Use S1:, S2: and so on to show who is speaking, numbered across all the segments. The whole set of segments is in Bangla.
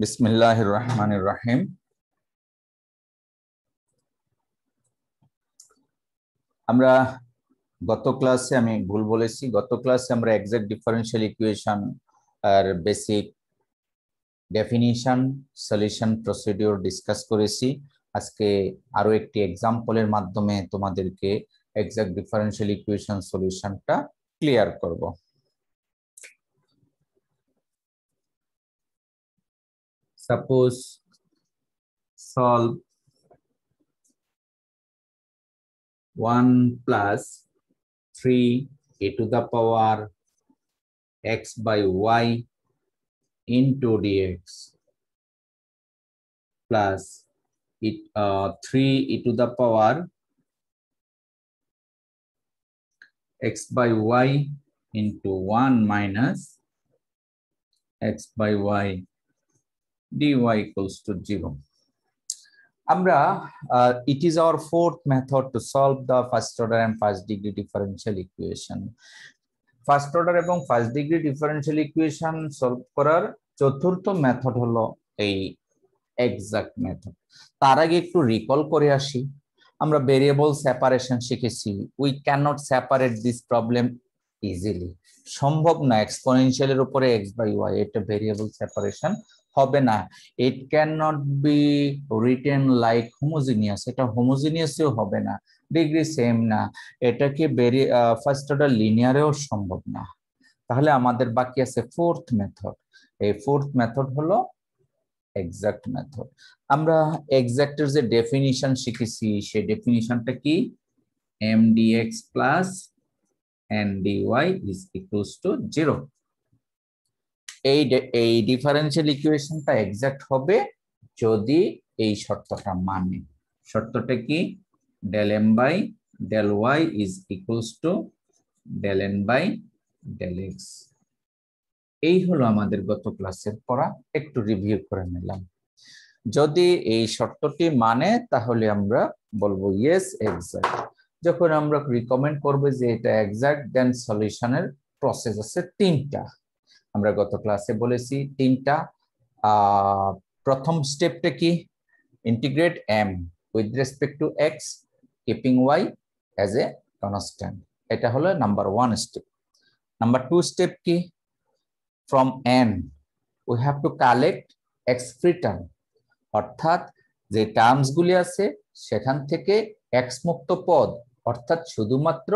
S1: বিসমিল্লাহির রহমানির রহিম। আমরা গত ক্লাসে আমি ভুল বলেছি, গত ক্লাসে আমরা এক্সাক্ট ডিফারেনশিয়াল ইকুয়েশন আর basic definition, solution procedure discuss করেছি। আজকে আরো একটি এক্সাম্পলের মাধ্যমে তোমাদেরকে এক্সাক্ট ডিফারেনশিয়াল ইকুয়েশন সলিউশনটা ক্লিয়ার করব। Suppose solve 1 plus 3 e to the power x by y into dx plus 3 e to the power x by y into 1 minus x by y dy equals to 0. It is our fourth method to solve the first order and first degree differential equation. First order এবং first degree differential equation solve করার চতুর্থ মেথড হলো এই exact method. তার আগে একটু রিকল করে আসি। আমরা ভেরিয়েবল সেপারেশন শিখেছি। We cannot separate this problem easily. সম্ভব না এক্সপোনেনশিয়ালের উপরে x by y, এটা ভেরিয়েবল সেপারেশন হবে না। It cannot be written like homogeneous, এটা হোমোজিনিয়াসও হবে না, ডিগ্রি সেম না, এটাকে ফার্স্ট অর্ডার লিনিয়ারেও সম্ভব না। তাহলে আমাদের বাকি আছে ফোর্থ মেথড। এই ফোর্থ মেথড হলো এক্সাক্ট মেথড। আমরা এক্সাক্টের যে ডেফিনিশন শিখেছি সেই ডেফিনিশনটা কি? m dx plus n dy is equals to 0. এই ডিফারেনশিয়াল ইকুয়েশনটা এক্সাক্ট হবে যদি এই শর্তটা মানে। শর্তটা কি? del m by del y is equals to del n by del x। এই হলো আমাদের গত ক্লাসের পড়া, একটু রিভিউ করে নিলাম। যদি এই শর্তটি মানে তাহলে আমরা বলবো ইয়েস এক্সাক্ট। যখন আমরা রিকমেন্ড করব যে এটা এক্সাক্ট, দেন সলিউশনের প্রসেস আছে তিনটা। আমরা গত ক্লাসে বলেছি তিনটা। প্রথম স্টেপটা কি? Integrate m with respect to x keeping y as a constant, এটা হলো নাম্বার 1 স্টেপ। নাম্বার 2 স্টেপ কি? From n we have to collect x free term, অর্থাৎ যে টার্মসগুলি আছে সেখান থেকে x মুক্ত পদ অর্থাৎ শুধুমাত্র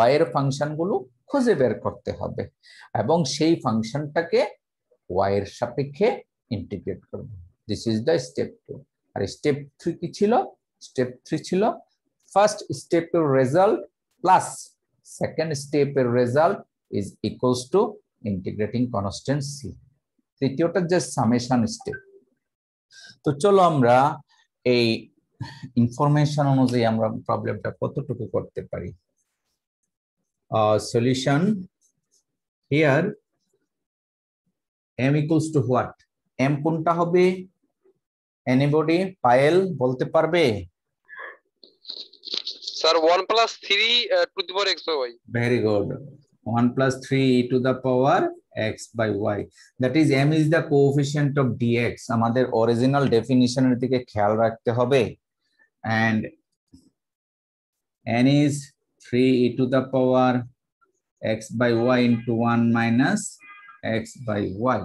S1: y এর ফাংশনগুলো খুঁজে বের করতে হবে এবং সেই ফাংশনটাকে y এর সাপেক্ষে ইন্টিগ্রেট করব। This is the step 2। আর স্টেপ 3 কি ছিল? স্টেপ 3 ছিল ফার্স্ট স্টেপের রেজাল্ট প্লাস সেকেন্ড স্টেপের result is equals to integrating constant c। তৃতীয়টা যে সামেশন স্টেপ। তো চলো আমরা এই ইনফরমেশন অনুযায়ী আমরা প্রবলেমটা কতটুকু করতে পারি। Solution here m equals to what? m কোনটা হবে? এনিবডি? পায়েল বলতে পারবে?
S2: Sir 1 plus 3 to the power x by y.
S1: Very good. 1 plus 3 e to the power x by y. That is m is the coefficient of dx. আমাদের অরিজিনাল ডেফিনিশনের দিকে খেয়াল রাখতে হবে। And n is 3 e to the power x by y into 1 minus x by y.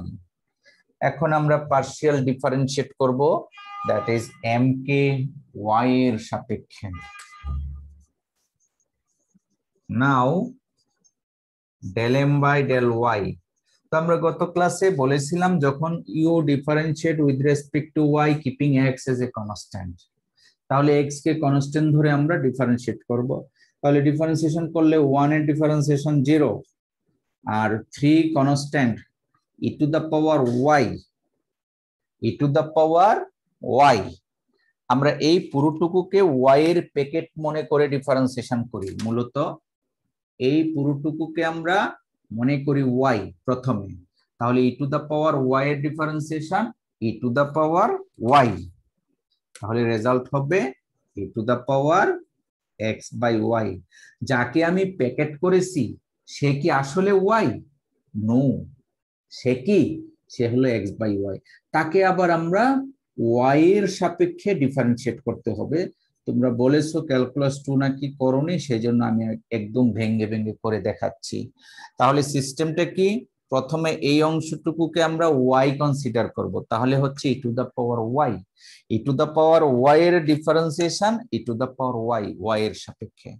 S1: এখন আমরা পার্শিয়াল ডিফারেন্সিয়েট করব, that is m K y এর সাপেক্ষে। নাও del m by del y। তো আমরা গত ক্লাসে বলেছিলাম যখন you differentiate with respect to y keeping x as a constant, তাহলে x কে কনস্ট্যান্ট ধরে আমরা ডিফারেন্সিয়েট করব। তাহলে ডিফারেন্সিয়েশন করলে 1 এর ডিফারেন্সিয়েশন 0 আর 3 constant e to the power y, e to the power y। আমরা এই পুরোটুকুকে y এর প্যাকেট মনে করে ডিফারেন্সিয়েশন করি। মূলত এই পুরোটুকুকে আমরা মনে করি y প্রথমে, তাহলে e to the power y এর differentiation e to the power y, তাহলে রেজাল্ট হবে e to the power x by y। যাকে আমি প্যাকেট করেছি সে কি আসলে y? নো, সে কি? সে হলো এক্স বাই ওয়াই। তাকে আবার আমরা ওয়াই এর সাপেক্ষে ডিফারেন্সিয়েট করতে হবে। তোমরা বলেছো ক্যালকুলাস 2 নাকি করোনি, সেই জন্য আমি একদম ভেঙে ভেঙে করে দেখাচ্ছি। তাহলে সিস্টেমটা কি, প্রথমে এই অংশটুকুকে আমরা ওয়াই কনসিডার করব, তাহলে হচ্ছে e to the power y. E to the power y এর differentiation e to the power y, y এর সাপেক্ষে।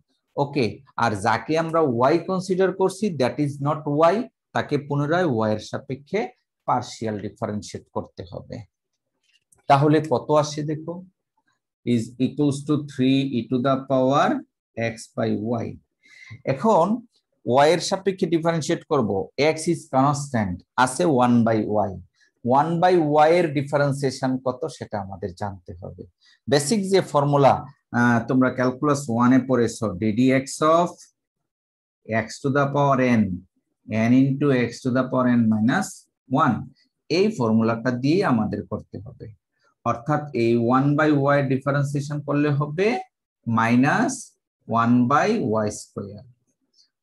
S1: ওকে, আর যাকে আমরা ওয়াই কনসিডার করছি দ্যাট ইজ নট ওয়াই, তাকে পুনরায় ওয়াই এর সাপেক্ষে পার্শিয়াল ডিফারেন্সিয়েট করতে হবে। তাহলে কত আসে দেখো, is equals to 3 e to the power x by y. এখন y এর সাপেক্ষে ডিফারেন্সিয়েট করব, x is constant, আছে 1 by y, 1 by y এর ডিফারেন্সিয়েশন কত সেটা আমাদের জানতে হবে। বেসিক যে ফর্মুলা তোমরা ক্যালকুলাস 1 এ পড়েছো, ddx of x to the power n, n into x to the power n minus 1, এই ফর্মুলাটা দিয়ে আমাদের করতে হবে। অর্থাৎ এই 1 বাই ওয়াই ডিফারেন্সিয়েশন করলে হবে মাইনাস 1 বাই ওয়াই স্কোয়ার,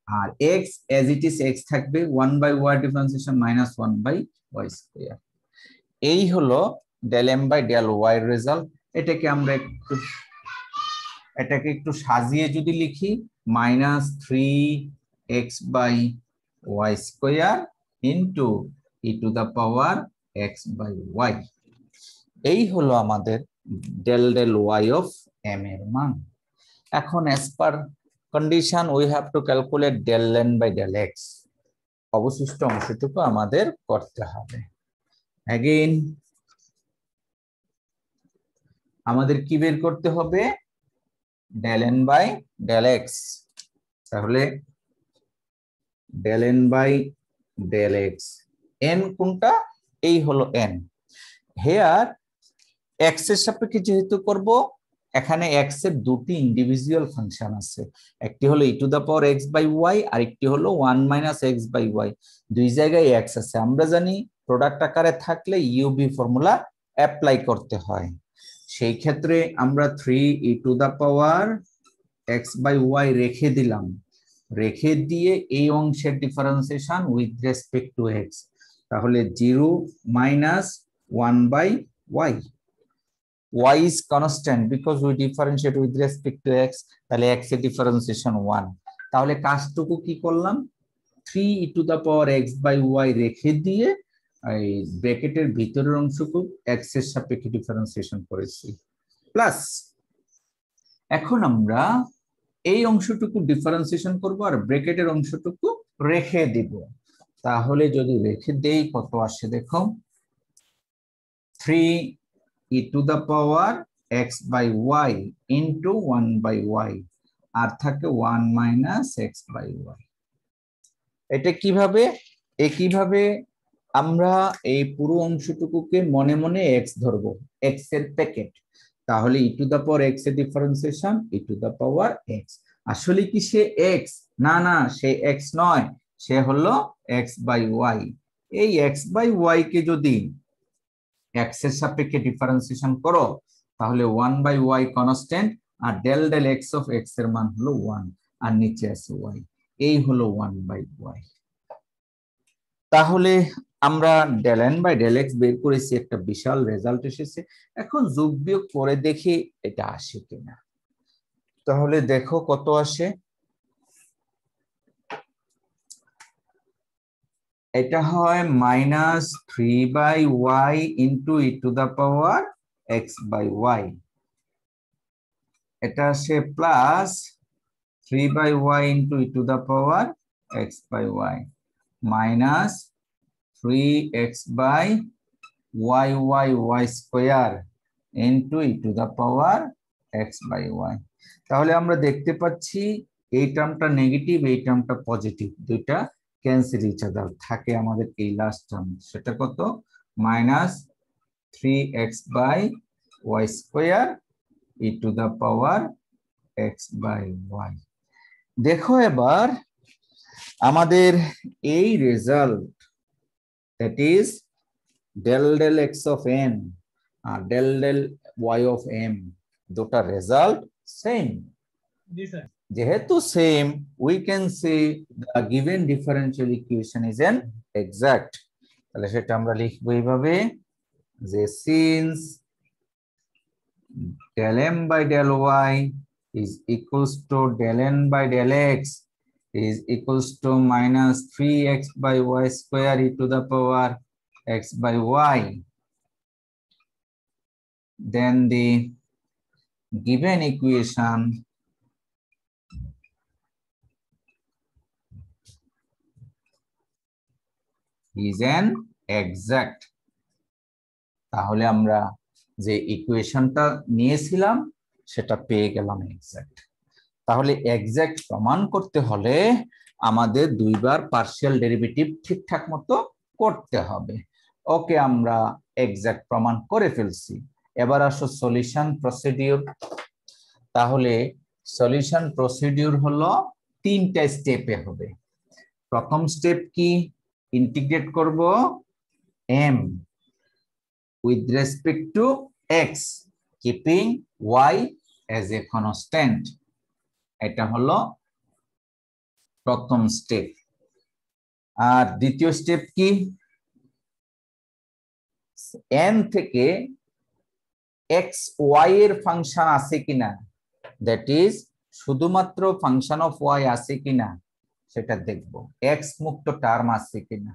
S1: আর x as it is x থাকবে, 1 by y differentiation minus 1 by y square. এই হলো del m by del y এর রেজাল্ট। এটাকে আমরা একটু সাজিয়ে যদি লিখি, minus 3x by y square into e to the power x by y. এই হলো আমাদের del del y of m এর মান। এখন as per condition we have to calculate del n by del x, অবশিষ্ট অংশটুকু আমাদের করতে হবে। again আমাদের কি বের করতে হবে, del n by del x। তাহলে del n by del x, n কোনটা, এই হলো n। here x এর সাপেক্ষে যেহেতু করব, এখানে x এর দুটি ইন্ডিভিজুয়াল ফাংশন আছে, একটি হলো e to the power x by y, আর একটি হলো 1 মাইনাস এক্স বাই ওয়াই। দুই জায়গায় x আছে, আমরা জানি প্রোডাক্ট আকারে থাকলে ইউবি ফর্মুলা অ্যাপ্লাই করতে হয়। সেই ক্ষেত্রে আমরা 3 e to the power x by y রেখে দিলাম, রেখে দিয়ে এই অংশের differentiation with respect to x, তাহলে 0 minus 1 by y. y is constant because we differentiate with respect to x, তাহলে x এর ডিফারেন্সিয়েশন 1। তাহলে কাজটুকু কি করলাম, 3 e to the power x by y রেখে দিয়ে এই ব্র্যাকেটের ভিতরের অংশটুকু x এর সাপেক্ষে ডিফারেন্সিয়েশন করেছি, প্লাস এখন আমরা এই অংশটুকু ডিফারেন্সিয়েশন করব আর ব্র্যাকেটের অংশটুকু রেখে দিব। তাহলে যদি রেখে দেই কত আসে দেখো, 3 e to the power x by y into 1 by y, আর থাকে 1 minus x by y। এটা কিভাবে, একইভাবে আমরা এই পুরো অংশটুকুকে মনে মনে x ধরবো, x এর প্যাকেট, তাহলে e to the power x এর differentiation e to the power x। আসলে কি সে x? না না, সে x নয়, সে হলো x by y। এই x by y কে যদি x এর সাপেক্ষে ডিফারেন্সিয়েশন করো, তাহলে 1 বাই ওয়াই কনস্ট্যান্ট, আর del del x of x এর মান হলো 1, আর নিচে আছে y, এই হলো 1 বাই ওয়াই। তাহলে আমরা del n by del x বের করেছি, একটা বিশাল রেজাল্ট এসেছে। এখন যোগ বিয়োগ করে দেখি এটা আসে কিনা। তাহলে দেখো কত আসে, এটা হয় minus 3 by y into e to the power x by y, এটা আসে plus 3 by y into e to the power x by y minus 3x by y y y square into e to the power x by y. তাহলে আমরা দেখতে পাচ্ছি এই টার্মটা নেগেটিভ, এই টার্মটা পজিটিভ, দুইটা ক্যান্সেল ইচ আদার, থাকে আমাদের এই লাস্ট টার্ম, সেটা কত, minus 3x by y square e to the power x by y. দেখো এবার আমাদের এই result, that is del del x of n and del del y of m, দুটা রেজাল্ট সেম।
S3: জি স্যার,
S1: যেহেতু same, we can say the given differential equation is an exact। তাহলে সেটা আমরা লিখবো এইভাবে যে since del m by del y is equals to del n by del x is equals to minus 3x by y square e to the power x by y, then the given equation is an exact. তাহলে আমরা যে ইকুয়েশনটা নিয়েছিলাম সেটা পেয়ে গেলাম এক্সাক্ট। তাহলে এক্সাক্ট প্রমাণ করতে হলে আমাদের দুইবার পার্শিয়াল ডেরিভেটিভ ঠিকঠাক মতো করতে হবে। ওকে, আমরা এক্সাক্ট প্রমাণ করে ফেলছি। এবার আসো সলিউশন প্রসিডিউর। তাহলে সলিউশন প্রসিডিউর হলো তিনটা স্টেপে হবে। প্রথম স্টেপ কি? ইন্টিগ্রেট করব m with respect to x keeping y as a constant, এটা হলো প্রথম স্টেপ। আর দ্বিতীয় স্টেপ কি? n থেকে x y এর ফাংশন আছে কিনা, দ্যাট ইজ শুধুমাত্র ফাংশন অফ y আছে কিনা সেটা দেখব, x মুক্ত টার্ম আছে কিনা,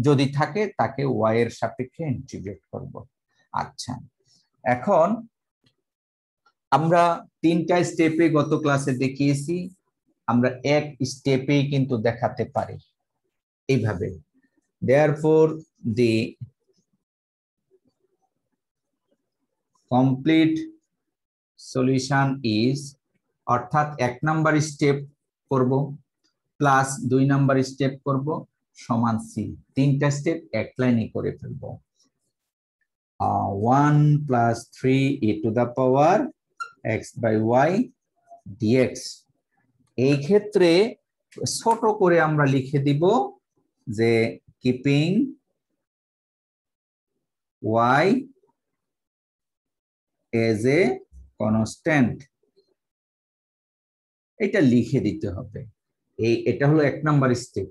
S1: যদি থাকে তাকে y এর সাপেক্ষে ইন্টিগ্রেট করব। আচ্ছা, এখন আমরা তিনটা স্টেপে গত ক্লাসে দেখিয়েছি, আমরা এক স্টেপেই কিন্তু দেখাতে পারি এইভাবে। therefore the complete solution is, অর্থাৎ এক নাম্বার স্টেপ করব প্লাস 2 নাম্বার স্টেপ করব সমান সি, তিনটা স্টেপ এক লাইনে করে ফেলবো। 1 plus 3 e to the power x by y dx। এই ক্ষেত্রে ছোট করে আমরা লিখে দিব যে keeping y as a constant, এটা লিখে দিতে হবে। এটা হলো এক নাম্বার স্টেপ,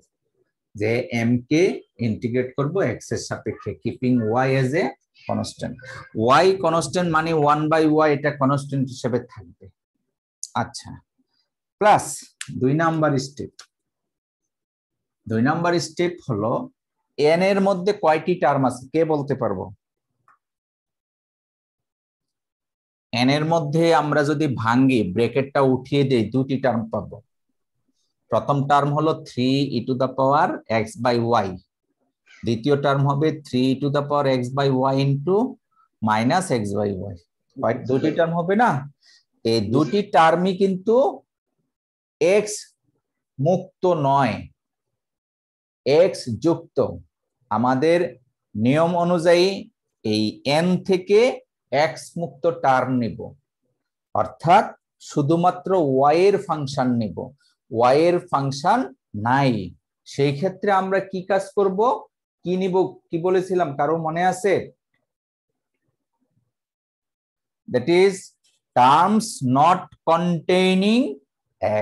S1: যে m কে ইন্টিগ্রেট করব x এর সাপেক্ষে, keeping y as a constant। y constant মানে 1/y, এটা কনস্ট্যান্ট হিসেবে থাকবে। আচ্ছা, plus 2 number step. 2 number step হলো n এর মধ্যে কয়টি টার্ম আছে কে বলতে পারবো? n এর মধ্যে আমরা যদি ভাঙি, ব্র্যাকেটটা উঠিয়ে দেই, দুটি টার্ম পাবো। প্রথম টার্ম হলো 3 e to the power x by y, দ্বিতীয় টার্ম হবে 3 e to the power x by y into minus x by y। দুটি টার্ম হবে না? এই দুটি টার্মই কিন্তু x মুক্ত নয়, x যুক্ত। আমাদের নিয়ম অনুযায়ী এই n থেকে x মুক্ত টার্ম নিব, অর্থাৎ শুধুমাত্র y এর ফাংশন নিব। y এর ফাংশন নাই, সেই ক্ষেত্রে আমরা কি কাজ করব, কি নিব, কি বলেছিলাম কারো মনে আছে? That is terms not containing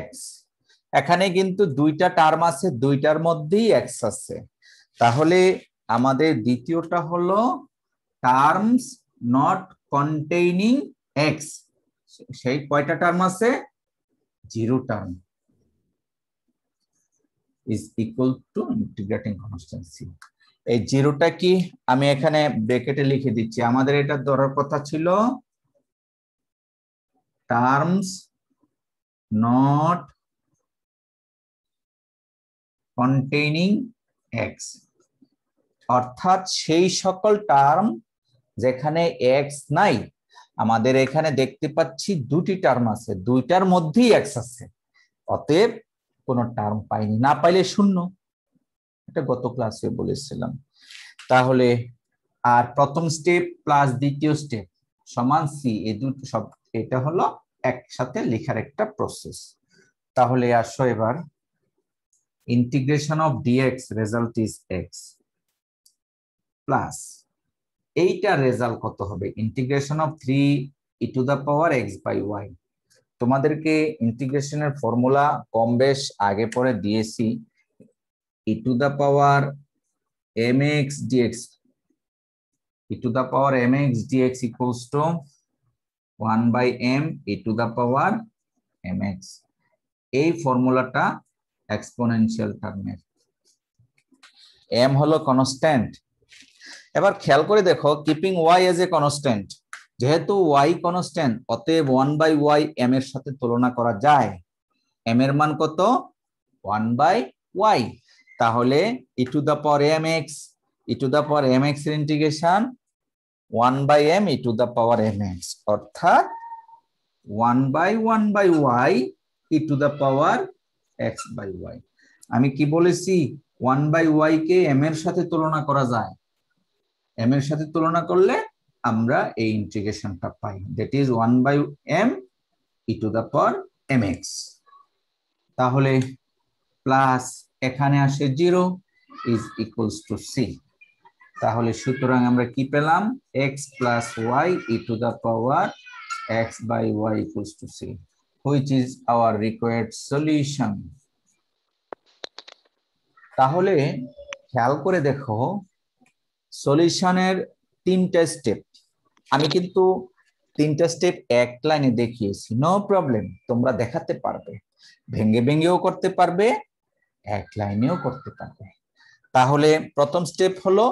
S1: x। এখানে কিন্তু দুইটা টার্ম আছে, দুইটার মধ্যেই x আছে। তাহলে আমাদের দ্বিতীয়টা হলো টার্মস নট কন্টেইনিং x। সেই কয়টা টার্ম আছে? 0 term is equal to integrating constant c। এই 0টা কি আমি এখানে ব্র্যাকেটে লিখে দিচ্ছি। আমাদের এটা ধরার কথা ছিল টার্মস নট কন্টেইনিং x, অর্থাৎ সেই সকল টার্ম যেখানে x নাই। আমাদের এখানে দেখতে পাচ্ছি দুটি টার্ম আছে, দুইটার মধ্যেই x আছে, অতএব কোনো টার্ম পাইনি, না পাইলে শূন্য, এটা গত ক্লাসে বলেছিলাম। তাহলে আর প্রথম স্টেপ প্লাস দ্বিতীয় স্টেপ সমান সি, এই দুটো সব এটা হলো একসাথে লেখার একটা প্রসেস। তাহলে আসো এবার integration of dx result is x plus এইটা রেজাল্ট কত হবে? Integration of 3 e to the power x by y। তোমাদেরকে ইন্টিগ্রেশনের ফর্মুলা কম বেশ আগে পরে দিয়েছি। e to the power mx dx, e to the power mx dx equals to 1 by m e to the power mx. এই ফর্মুলাটা এক্সপোনেনশিয়াল টার্মের। m হলো কনস্ট্যান্ট। এবার খেয়াল করে দেখো, keeping y as a constant, যেহেতু y কনস্ট্যান্ট অতএব 1 বাই y m এর সাথে তুলনা করা যায়। m এর মান কত? 1 বাই y। তাহলে e to the power mx, e to the power mx এর integration 1 by m e to the power mx, অর্থাৎ 1 by y e to the power x by y। আমি কি বলেছি? 1 বাই y কে m এর সাথে তুলনা করা যায়। m এর সাথে তুলনা করলে আমরা এই ইন্টিগ্রেশনটা পাই, that is 1 by m e to the power mx। তাহলে প্লাস এখানে আসে 0 is equals to c। তাহলে সুতরাং আমরা কি পেলাম? x plus y e to the power x by y equals to c, which is our required solution। তাহলে খেয়াল করে দেখো, সলিউশনের 3টা স্টেপ। আমি কিন্তু 3টা স্টেপ এক লাইনে দেখিয়েছি, নো প্রবলেম, তোমরা দেখাতে পারবে, ভেঙে ভেঙেও করতে পারবে, এক লাইনেও করতে পারবে। তাহলে প্রথম স্টেপ হলো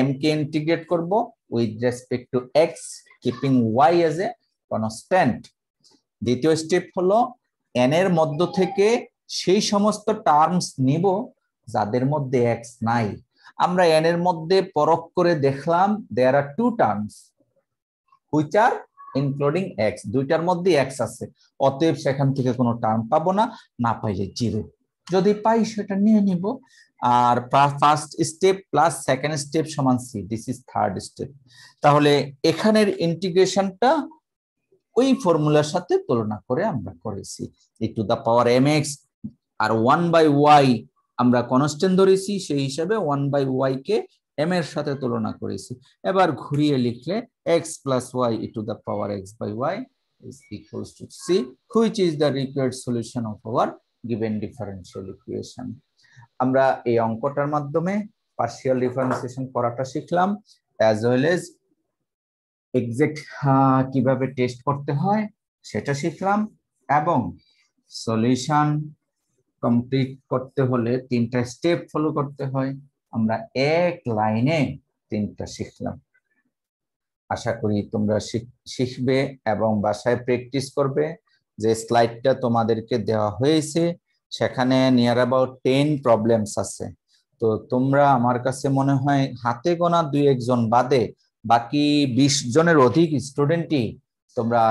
S1: m কে ইন্টিগ্রেট করব with respect to x, keeping y as a constant. দ্বিতীয় স্টেপ হলো n এর মধ্য থেকে সেই সমস্ত টার্মস নিব যাদের মধ্যে x নাই। আমরা n এর মধ্যে পরখ করে দেখলাম there are two terms which are including x, দুইটার মধ্যে x আছে, অতএব সেখান থেকে কোনো টার্ম পাবো না, না পাইলে 0, যদি পাই সেটা নিয়ে নিব। আর first step plus second step সমান c, this is third step. তাহলে এখানের ইন্টিগ্রেশনটা ওই ফর্মুলার সাথে তুলনা করে আমরা করেছি, e to the power mx আর 1 বাই y আমরা কনস্ট্যান্ট ধরেছি, সেই হিসাবে 1 বাই y কে m এর সাথে তুলনা করেছি। এবার ঘুরিয়ে লিখলে x plus y e to the power x by y is equals to c, which is the required solution of our given differential equation। আমরা এই অঙ্কটার মাধ্যমে পার্শিয়াল ডিফারেন্সিয়েশন করাটা শিখলাম, as well as এক্সাক্ট কিভাবে টেস্ট করতে হয় সেটা শিখলাম, এবং সলিউশন কমপ্লিট করতে হলে 3টা স্টেপ ফলো করতে হয়, আমরা এক লাইনে 3টা শিখলাম। আশা করি তোমরা শিখবে এবং বাসায় প্র্যাকটিস করবে। যে স্লাইডটা তোমাদেরকে দেওয়া হয়েছে সেখানে নিয়ার অ্যাবাউট 10 প্রবলেমস আছে। তো তোমরা, আমার কাছে মনে হয় হাতে গোনা 2-1 জন বাদে বাকি 20 জনের অধিক স্টুডেন্টই তোমরা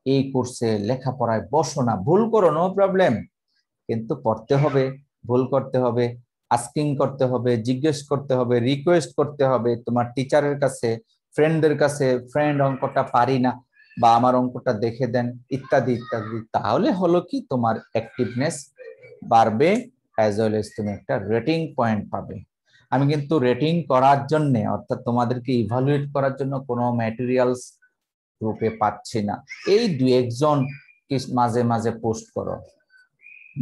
S1: এই কোর্সে লেখাপড়ায় বসো না, ভুল করো, নো প্রবলেম, কিন্তু পড়তে হবে, ভুল করতে হবে, আস্কিং করতে হবে, জিজ্ঞেস করতে হবে, রিকোয়েস্ট করতে হবে তোমার টিচারের কাছে, ফ্রেন্ডদের কাছে, ফ্রেন্ড অঙ্কটা পারি না বা আমার অঙ্কটা দেখে দেন, ইত্যাদি ইত্যাদি। তাহলে হলো কি, তোমার অ্যাক্টিভনেস বাড়বে, অ্যাজ ওয়েল এজ তুমি একটা রেটিং পয়েন্ট পাবে। আমি কিন্তু রেটিং করার জন্য, অর্থাৎ তোমাদেরকে ইভালুয়েট করার জন্য কোনো ম্যাটেরিয়ালস রূপে পাচ্ছি না। এই 2-1 জন মাঝে মাঝে পোস্ট করো,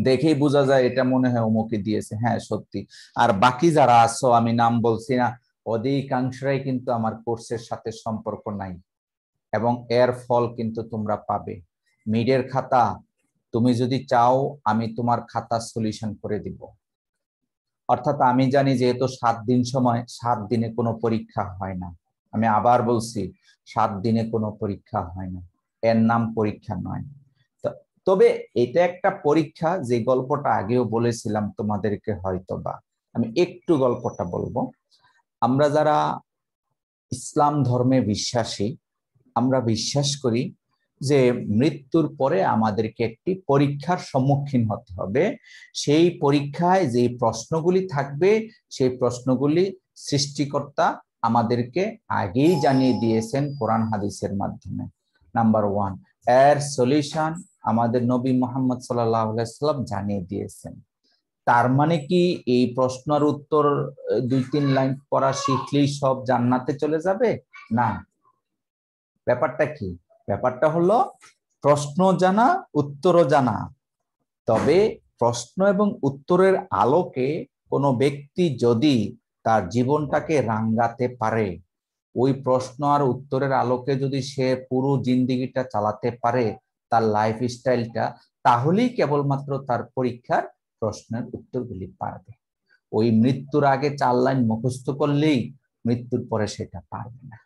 S1: দেখেই বোঝা যায় এটা মনে হয় অমুকে দিয়েছে, হ্যাঁ সত্যি। আর বাকি যারা আছো, আমি নাম বলছি না, অধিকাংশরাই কিন্তু আমার কোর্সের সাথে সম্পর্ক নাই, এবং এর ফল কিন্তু তোমরা পাবে। মিডের খাতা তুমি যদি চাও, আমি তোমার খাতা সলিউশন করে দিব। অর্থাৎ আমি জানি যেহেতু 7 দিন সময়, 7 দিনে কোনো পরীক্ষা হয় না। আমি আবার বলছি, 7 দিনে কোনো পরীক্ষা হয় না, এর নাম পরীক্ষা নয়। তবে এটা একটা পরীক্ষা, যে গল্পটা আগেও বলেছিলাম তোমাদেরকে, হয়তোবা আমি একটু গল্পটা বলবো। আমরা যারা ইসলাম ধর্মে বিশ্বাসী, আমরা বিশ্বাস করি যে মৃত্যুর পরে আমাদেরকে একটি পরীক্ষার সম্মুখীন হতে হবে। সেই পরীক্ষায় যে প্রশ্নগুলি থাকবে, সেই প্রশ্নগুলি সৃষ্টিকর্তা আমাদেরকে আগেই জানিয়ে দিয়েছেন কোরআন হাদিসের মাধ্যমে। নাম্বার 1, এর সলিউশন আমাদের নবী মুহাম্মদ সাল্লাল্লাহু আলাইহি ওয়াসাল্লাম জানিয়ে দিয়েছেন। তার মানে কি এই প্রশ্নের উত্তর 2-3 লাইন পড়া শিখলেই সব জান্নাতে চলে যাবে? না। ব্যাপারটা কি? ব্যাপারটা হলো প্রশ্ন জানা, উত্তরও জানা। তবে প্রশ্ন এবং উত্তরের আলোকে কোনো ব্যক্তি যদি তার জীবনটাকে রাঙ্গাতে পারে, ওই প্রশ্ন আর উত্তরের আলোকে যদি সে পুরো জিন্দেগিটা চালাতে পারে, তার লাইফ স্টাইলটা, তাহলেই কেবলমাত্র তার পরীক্ষার প্রশ্নের উত্তরগুলি পারবে। ওই মৃত্যুর আগে 4 লাইন মুখস্থ করলেই মৃত্যুর পরে সেটা পারবে না।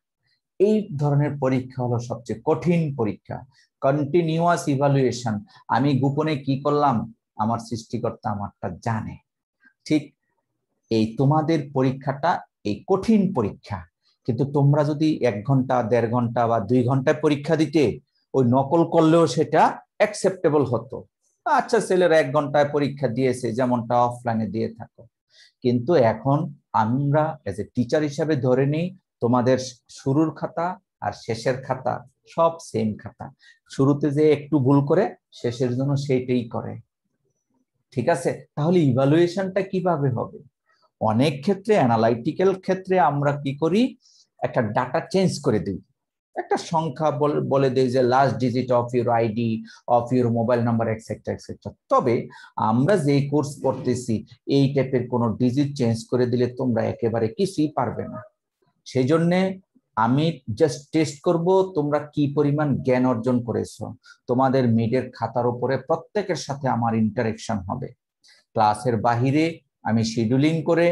S1: এই ধরনের পরীক্ষা হলো সবচেয়ে কঠিন পরীক্ষা, কন্টিনিউয়াস ইভালুয়েশন। আমি গোপনে কি করলাম আমার সৃষ্টিকর্তা আমারটা জানে। ঠিক এই তোমাদের পরীক্ষাটা এই কঠিন পরীক্ষা, কিন্তু তোমরা যদি 1 ঘন্টা 1.5 ঘন্টা বা 2 ঘন্টায় পরীক্ষা দিতে, ওই নকল করলেও সেটা অ্যাকসেপ্টেবল হতো। আচ্ছা ছেলেরা 1 ঘন্টায় পরীক্ষা দিয়েছে, যেমনটা অফলাইনে দিয়ে থাকো। কিন্তু এখন আমরা এজ এ টিচার হিসাবে ধরে নিই তোমাদের শুরুর খাতা আর শেষের খাতা সব সেম খাতা। শুরুতে যে একটু ভুল করে শেষের জন্য সেইটাই করে, ঠিক আছে? তাহলে ইভালুয়েশনটা কিভাবে হবে? অনেক ক্ষেত্রে অ্যানালাইটিক্যাল ক্ষেত্রে আমরা কি করি, একটা ডাটা চেঞ্জ করে দিই, একটা সংখ্যা বলে দেই যে last digit of your ID, of your mobile number, etcetera etcetera. তবে আমরা যে কোর্স করতেছি এই টাইপের কোনো ডিজিট চেঞ্জ করে দিলে তোমরা একেবারে কিছুই পারবে না। সেই জন্যে আমি জাস্ট টেস্ট করব তোমরা কি পরিমাণ জ্ঞান অর্জন করেছো। তোমাদের মিডের খাতার উপরে প্রত্যেকের সাথে আমার ইন্টারেকশন হবে। ক্লাসের বাহিরে আমি শিডিউলিং করে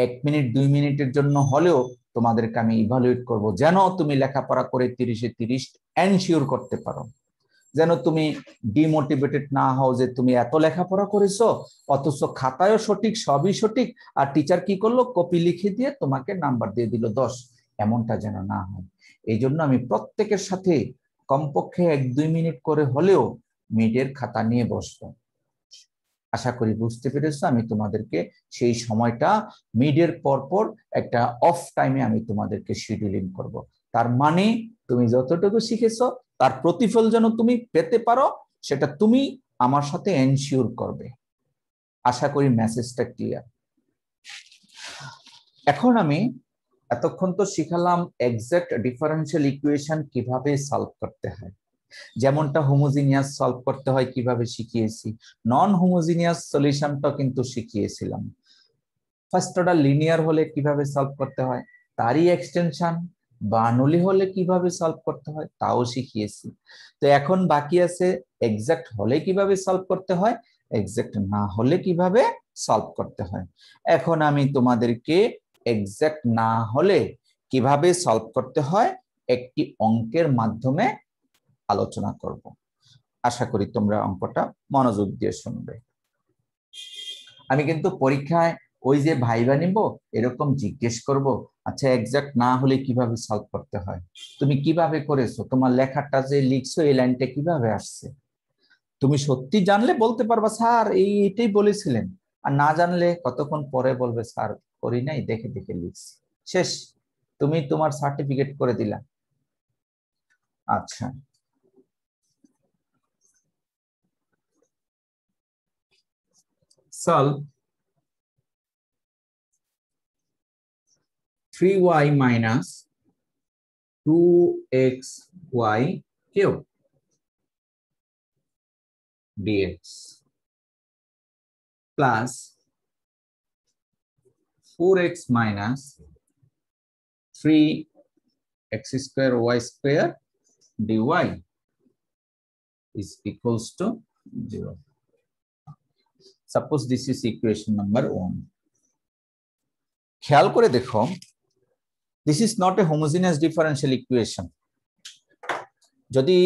S1: 1 মিনিট 2 মিনিটের জন্য হলেও তোমাদেরকে আমি ইভালুয়েট করব, যেন তুমি লেখাপড়া করে 30-এ 30 এনশিওর করতে পারো। যেন তুমি ডিমোটিভেটেড না হও যে তুমি এত লেখাপড়া করেছো অথচ খাতায়ও সঠিক, সবই সঠিক, আর টিচার কি করলো কপি লিখে দিয়ে তোমাকে নাম্বার দিয়ে দিল 10, এমনটা যেন না হয়। এই জন্য আমি প্রত্যেকের সাথে কমপক্ষে 1-2 মিনিট করে হলেও মিডের খাতা নিয়ে বসবো। আশা করি বুঝতে পেরেছো। আমি তোমাদেরকে সেই সময়টা মিডের পরপর একটা অফ টাইমে আমি তোমাদেরকে শিডিউলিং করব। তার মানে তুমি যতটুকু শিখেছো তার প্রতিফল যেন তুমি পেতে পারো, সেটা তুমি আমার সাথে এনশিওর করবে। আশা করি মেসেজটা ক্লিয়ার। এখন আমি এতক্ষণ তো শিখালাম এক্সাক্ট ডিফারেনশিয়াল ইকুয়েশন কিভাবে সলভ করতে হয়, যেমনটা হোমোজিনিয়াস সলভ করতে হয় কিভাবে শিখিয়েছি, নন হোমোজিনিয়াস সলিউশনটা কিন্তু শিখিয়েছিলাম। ফার্স্ট অর্ডার লিনিয়ার হলে কিভাবে সলভ করতে হয়, তারই এক্সটেনশন বার্নৌলি হলে কিভাবে সলভ করতে হয় তাও শিখিয়েছি। তো এখন বাকি আছে এক্সাক্ট হলে কিভাবে সলভ করতে হয়, এক্সাক্ট না হলে কিভাবে সলভ করতে হয়। এখন আমি তোমাদেরকে এক্সাক্ট না হলে কিভাবে সলভ করতে হয় একটি অঙ্কের মাধ্যমে আলোচনা করব। আশা করি তোমরা অঙ্কটা মনোযোগ দিয়ে শুনবে। আমি কিন্তু পরীক্ষায় ওই যে ভাইবা নিব এরকম জিজ্ঞেস করব, আচ্ছা এক্সাক্ট না হলে কিভাবে সলভ করতে হয়, তুমি কিভাবে করেছো, তোমার লেখাটা যে লিখছো এই লাইনটা কিভাবে আসছে। তুমি সত্যি জানলে বলতে পারবা স্যার এইটাই বলেছিলেন, আর না জানলে কতক্ষণ পরে বলবে স্যার করি নাই, দেখে দেখে লিখছি, শেষ, তুমি তোমার সার্টিফিকেট করে দিলা। আচ্ছা solve 3y minus 2xy cube dx plus 4x minus 3x square y square dy is equals to 0. Suppose this is equation number 1. খেয়াল করে দেখো, this is not a homogeneous differential equation. যদি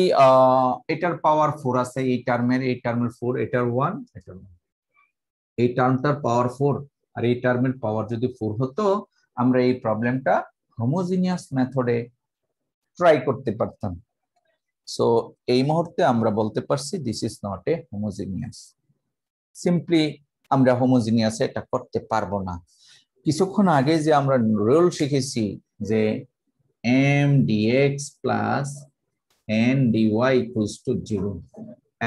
S1: এটার পাওয়ার 4 আছে, এই টার্মের 4, এটার 1, এটার 1, এই টার্মটার পাওয়ার 4 আর এই টার্মের পাওয়ার যদি 4 হতো আমরা এই প্রবলেমটা হোমোজিনিয়াস মেথডে ট্রাই করতে পারতাম। সো এই মুহূর্তে আমরা বলতে পারছি this is not a homogeneous. Simply আমরা হোমোজিনিয়াস এটা করতে পারবো না। কিছুক্ষণ আগে যে আমরা রুল শিখেছি যে m dx plus n dy equals to 0,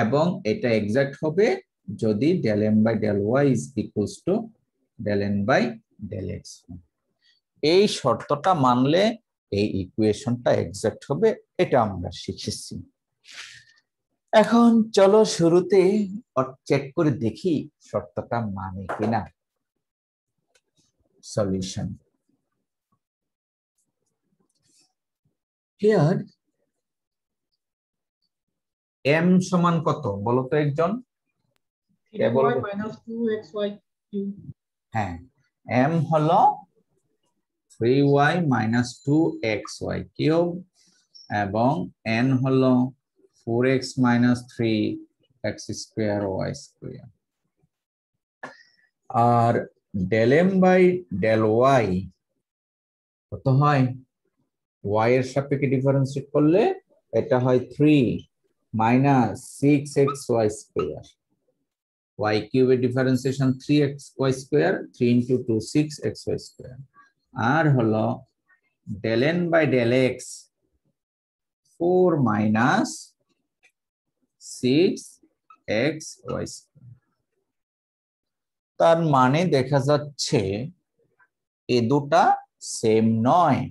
S1: এবং এটা এক্সাক্ট হবে যদি del m by del y is equals to del n by del x। এই শর্তটা মানলে এই ইকুয়েশনটা এক্সাক্ট হবে, এটা আমরা শিখেছি। এখন চলো শুরুতে চেক করে দেখি শর্তটা মানে কিনা। solution. Here m সমান কত বলো তো একজন?
S3: 3y minus 2xy cube.
S1: হ্যাঁ, m হলো 3y minus 2xy cube এবং n হলো 4x minus 3x square y square. R del m by del y কত হয়? y এর সাপেক্ষে ডিফারেন্সিয়েট করলে এটা হয় 3 minus 6xy square. y cube এর differentiation 3xy square, 3 into 2 6xy square. আর হলো del n by del x 4 minus 6xy square. তার মানে দেখা যাচ্ছে এই দুটা সেম নয়,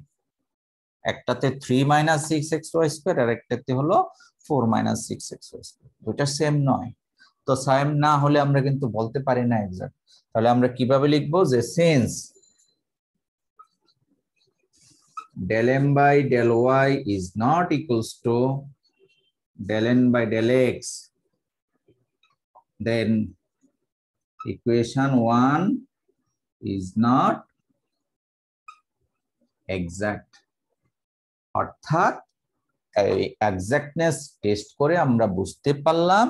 S1: একটাতে 3 minus 6xy square আর একটাতে হলো 4 minus 6xy square, দুটা সেম নয়। তো সেম না হলে আমরা কিন্তু বলতে পারি না এক্সাক্ট। তাহলে আমরা কিভাবে লিখবো যে since del m by del y is not equals to del n by del x, then equation 1 is not exact. অর্থাৎ এই এক্সাক্টনেস টেস্ট করে আমরা বুঝতে পারলাম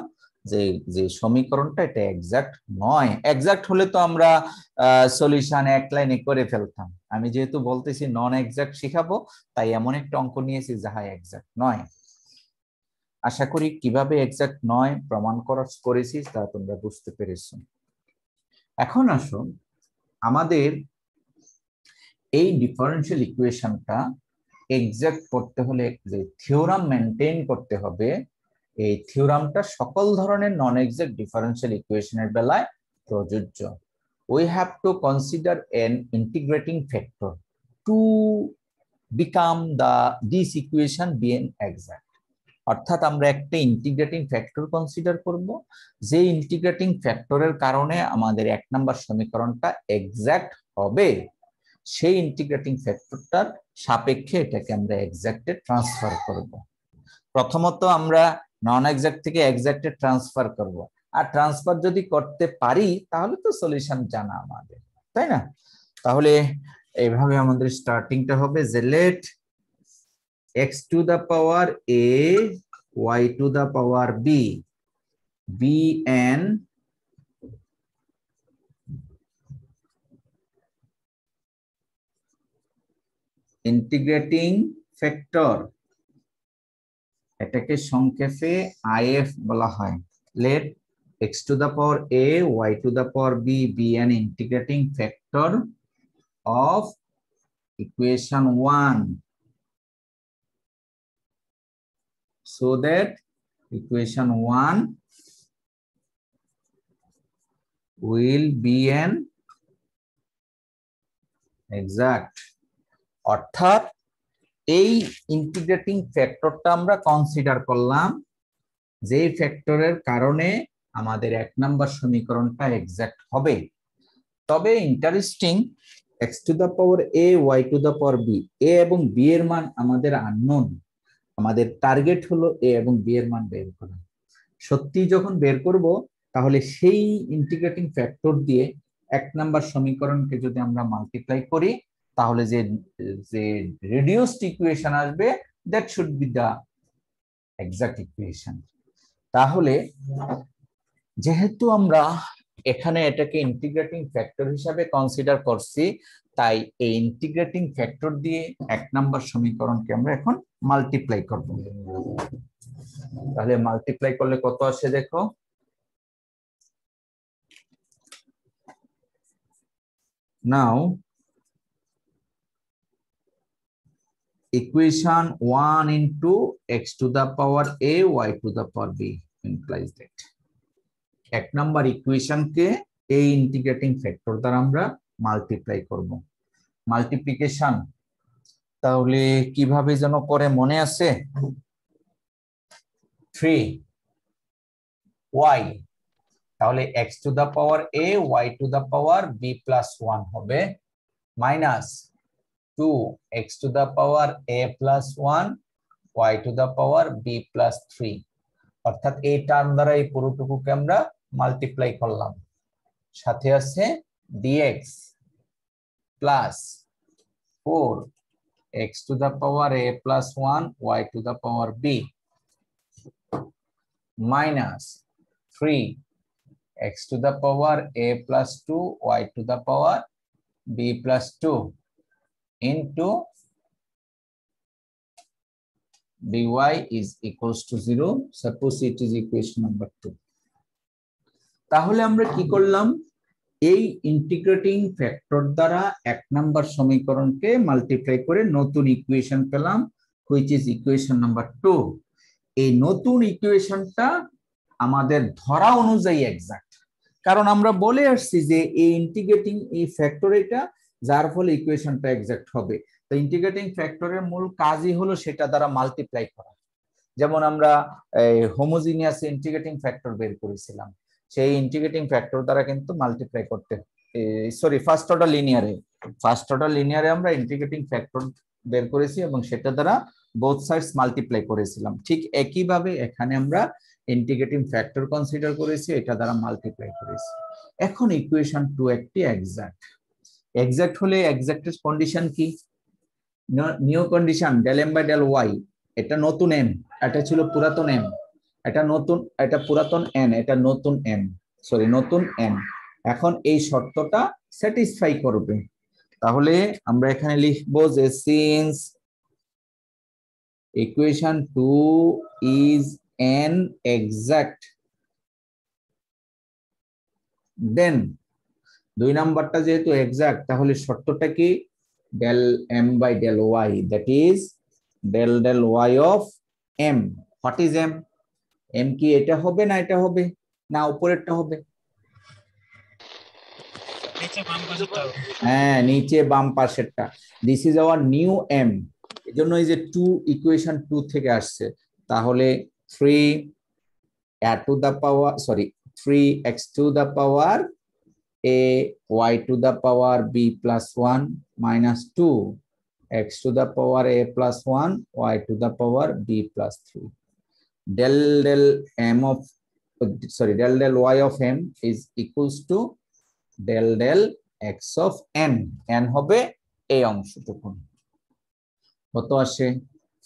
S1: যে যে সমীকরণটা এটা এক্সাক্ট নয়। এক্সাক্ট হলে তো আমরা সলিউশন এক লাইনে করে ফেলতাম। আমি যেহেতু বলতেছি নন এক্সাক্ট শিখাবো, তাই এমন একটা অঙ্ক নিয়েছি যাহা এক্সাক্ট নয়। আশা করি কিভাবে এক্সাক্ট নয় প্রমাণ করেছি তা তোমরা বুঝতে পেরেছো। এখন আসুন আমাদের এই ডিফারেনশিয়াল ইকুয়েশনটা এক্সাক্ট করতে হলে যে থিওরাম মেনটেন করতে হবে, এই থিওরামটা সকল ধরনের নন এক্সাক্ট ডিফারেনশিয়াল ইকুয়েশনের বেলায় প্রযোজ্য। We have to consider an integrating factor to become this equation being exact. অর্থাৎ আমরা একটা ইন্টিগ্রেটিং ফ্যাক্টর কনসিডার করব, যে ইন্টিগ্রেটিং ফ্যাক্টরের কারণে আমাদের এক নম্বর সমীকরণটা এক্সাক্ট হবে, সেই ইন্টিগ্রেটিং ফ্যাক্টরটার সাপেক্ষে এটাকে আমরা এক্সাক্টে ট্রান্সফার করব। প্রথমত আমরা নন এক্সাক্ট থেকে এক্সাক্টে ট্রান্সফার করব, আর ট্রান্সফার যদি করতে পারি তাহলে তো সলিউশন জানা আমাদের, তাই না? তাহলে এইভাবে আমাদের স্টার্টিংটা হবে যে late x to the power a y to the power b be an integrating factor, এটাকে সংক্ষেপে IF বলা হয়। let x to the power a y to the power b be an integrating factor of equation 1 so that equation 1 will be an exact. অর্থাৎ এই ইন্টিগ্রেটিং ফ্যাক্টরটা আমরা কনসিডার করলাম, যে ফ্যাক্টরের কারণে আমাদের এক নাম্বার সমীকরণটা এক্সাক্ট হবে। তবে interesting, x to the power a y to the power b, a এবং b এর মান আমাদের আননোন, আমাদের টার্গেট হলো a এবং b এর মান বের করা। সত্যি যখন বের করব তাহলে সেই ইন্টিগ্রেটিং ফ্যাক্টর দিয়ে এক নাম্বার সমীকরণকে যদি আমরা মাল্টিপ্লাই করি তাহলে যে যে রিডিউসড ইকুয়েশন আসবে that should be the exact equation. তাহলে যেহেতু আমরা এখানে এটাকে ইন্টিগ্রেটিং ফ্যাক্টর হিসাবে কনসিডার করছি, তাই এই ইন্টিগ্রেটিং ফ্যাক্টর দিয়ে এক নাম্বার সমীকরণকে আমরা এখন মাল্টিপ্লাই করব। তাহলে মাল্টিপ্লাই করলে কত আসে দেখো, নাও equation 1 into x to the power a y to the power b implies that এক নাম্বার ইকুয়েশনকে এই ইন্টিগ্রেটিং ফ্যাক্টর দ্বারা আমরা মাল্টিপ্লাই করব। মাল্টিপ্লিকেশন তাহলে কিভাবে যেন করে মনে আছে, 3y, তাহলে x to the power a y to the power b plus 1 হবে minus 2x to the power a plus 1 y to the power b plus 3 অর্থাৎ এই টার্ম দ্বারা এই পুরোটুকুকে আমরা মাল্টিপ্লাই করলাম সাথে আছে dx plus 4x to the power a plus 1 y to the power b minus 3x to the power a plus 2 y to the power b plus 2 into dy is equals to 0. Suppose it is equation number 2. তাহলে আমরা কি করলাম এই ইন্টিগ্রেটিং ফ্যাক্টর দ্বারা এক নাম্বার সমীকরণকে মাল্টিপ্লাই করে নতুন ইকুয়েশন পেলাম which is equation number 2. এই নতুন ইকুয়েশনটা আমাদের ধরা অনুযায়ী এক্সাক্ট কারণ আমরা বলে আসছি যে এই ইন্টিগ্রেটিং এই ফ্যাক্টর এটা যার ফলে ইকুয়েশনটা এক্সাক্ট হবে তো ইন্টিগ্রেটিং ফ্যাক্টরের মূল কাজই হলো সেটা দ্বারা মাল্টিপ্লাই করা যেমন আমরা হোমোজিনিয়াস ইন্টিগ্রেটিং ফ্যাক্টর বের করেছিলাম সেই ইন্টিগ্রেটিং ফ্যাক্টর দ্বারা কিন্তু মাল্টিপ্লাই করতে সরি ফার্স্ট অর্ডার লিনিয়ারে আমরা ইন্টিগ্রেটিং ফ্যাক্টর বের করেছি এবং সেটা দ্বারা বোথ সাইডস মাল্টিপ্লাই করেছিলাম ঠিক একই ভাবে এখানে আমরা ইন্টিগ্রেটিং ফ্যাক্টর কনসিডার করেছি এটা দ্বারা মাল্টিপ্লাই করেছি এখন ইকুয়েশন 2 একটি এক্সাক্ট হলে এক্সাক্টের কন্ডিশন কি new condition del m by del y এটা নতুন m এটা ছিল পুরাতন m এটা পুরাতন n এটা নতুন n এখন এই শর্তটা স্যাটিসফাই করবে তাহলে আমরা এখানে লিখব যে since equation 2 is an exact then দুই নাম্বারটা যেহেতু এক্সাক্ট তাহলে শর্তটা কি del m by del y that is del y of m what is m কি এটা হবে না এটা হবে না উপরেরটা হবে হ্যাঁ নিচে বাম পাশেরটা this is our new m এজন্য এই যে 2 ইকুয়েশন 2 থেকে আসছে তাহলে 3x to the power a y to the power b plus 1 minus 2x to the power a plus 1 y to the power b plus 3 del y of m is equals to del x of n হবে এই অংশটুকু কত আসে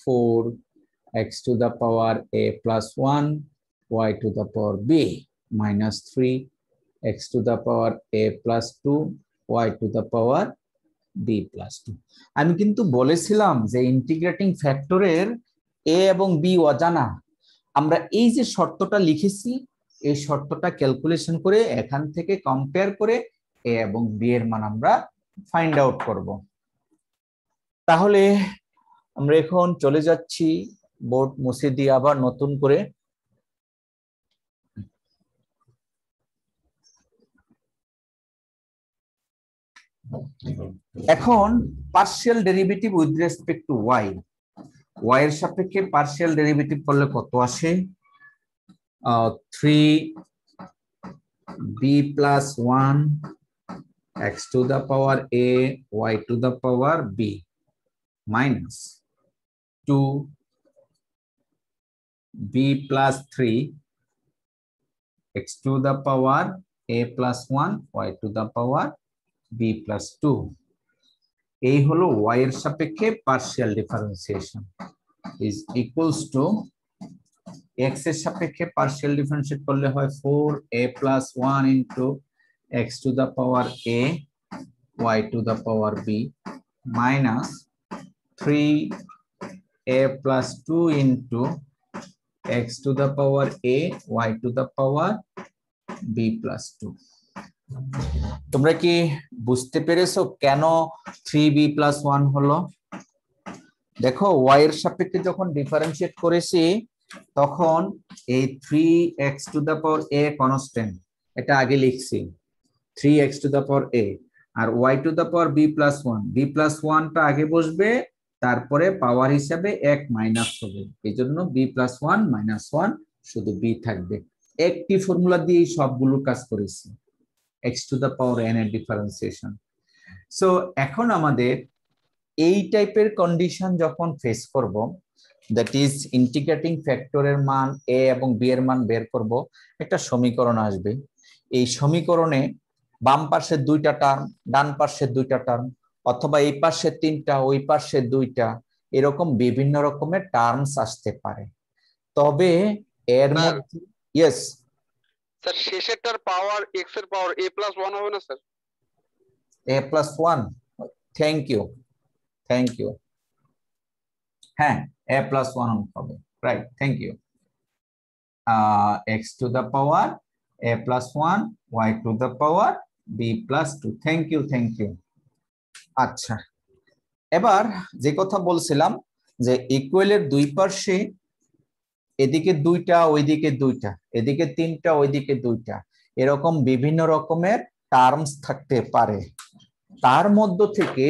S1: 4x to the power a plus 1 y to the power b minus 3x to the power a plus 2 y to the power b plus 2 আমি কিন্তু বলেছিলাম যে ইন্টিগ্রেটিং ফ্যাক্টরের a এবং b অজানা আমরা এই যে শর্তটা লিখেছি এই শর্তটা ক্যালকুলেশন করে এখান থেকে কম্পেয়ার করে a এবং b এর মান আমরা ফাইন্ড আউট করব তাহলে আমরা এখন চলে যাচ্ছি বোর্ড মুছে দিয়ে আবার নতুন করে এখন partial derivative with respect to y এর সাপেক্ষে পার্শিয়াল ডেরিভেটিভ করলে কত আসে 3b plus 1 x to the power a y to the power b minus 2b plus 3 x to the power a plus 1 y to the power b plus 2 এই হলো y এর সাপেক্ষে partial differentiation is equals to x এর সাপেক্ষে পার্শিয়াল ডিফারেন্সিয়েট করলে হয় 4a plus 1 into x to the power a y to the power b minus 3a plus 2 into x to the power a y to the power b plus 2 তোমরা কি বুঝতে পেরেছো কেন 3b plus 1 হলো দেখো y এর সাপেক্ষে যখন ডিফারেন্সিয়েট করেছি তখন এই 3x to the power a constant এটা আগে লিখছি 3x to the power a R y to the power b plus 1 টা আগে বসবে তারপরে পাওয়ার হিসাবে 1 মাইনাস হবে এইজন্য b plus 1 minus 1 শুধু b থাকবে একটি ফর্মুলা দিয়ে সবগুলো কাজ করেছি x to the power n এর ডিফারেন্সিয়েশন সো এখন আমাদের এই টাইপের কন্ডিশন যখন ফেস করব, দ্যাট ইজ ইন্টিগ্রেটিং ফ্যাক্টরের মান a এবং b এর মান বের করব, একটা সমীকরণ আসবে। এই সমীকরণে বাম পাশে দুইটা টার্ম, ডান পাশে দুইটা টার্ম, অথবা এই পাশে তিনটা, ওই পাশে দুইটা, এরকম বিভিন্ন রকমের টার্মস আসতে পারে। তবে এর মধ্যে ইয়েস
S2: স্যার, শেষেরটার পাওয়ার x এর পাওয়ার a+1 হবে না sir?
S1: a+1, thank you, thank you. হ্যাঁ, a+1 হবে, right, thank you. x to the power a+1, y to the power b+2, thank you, thank you. আচ্ছা, এবার যে কথা বলছিলাম যে ইকুয়ালের দুই পাশে, এদিকে দুইটা, ওইদিকে দুইটা, এদিকে তিনটা, ওইদিকে দুইটা, এরকম বিভিন্ন রকমের টার্মস থাকতে পারে। তার মধ্য থেকে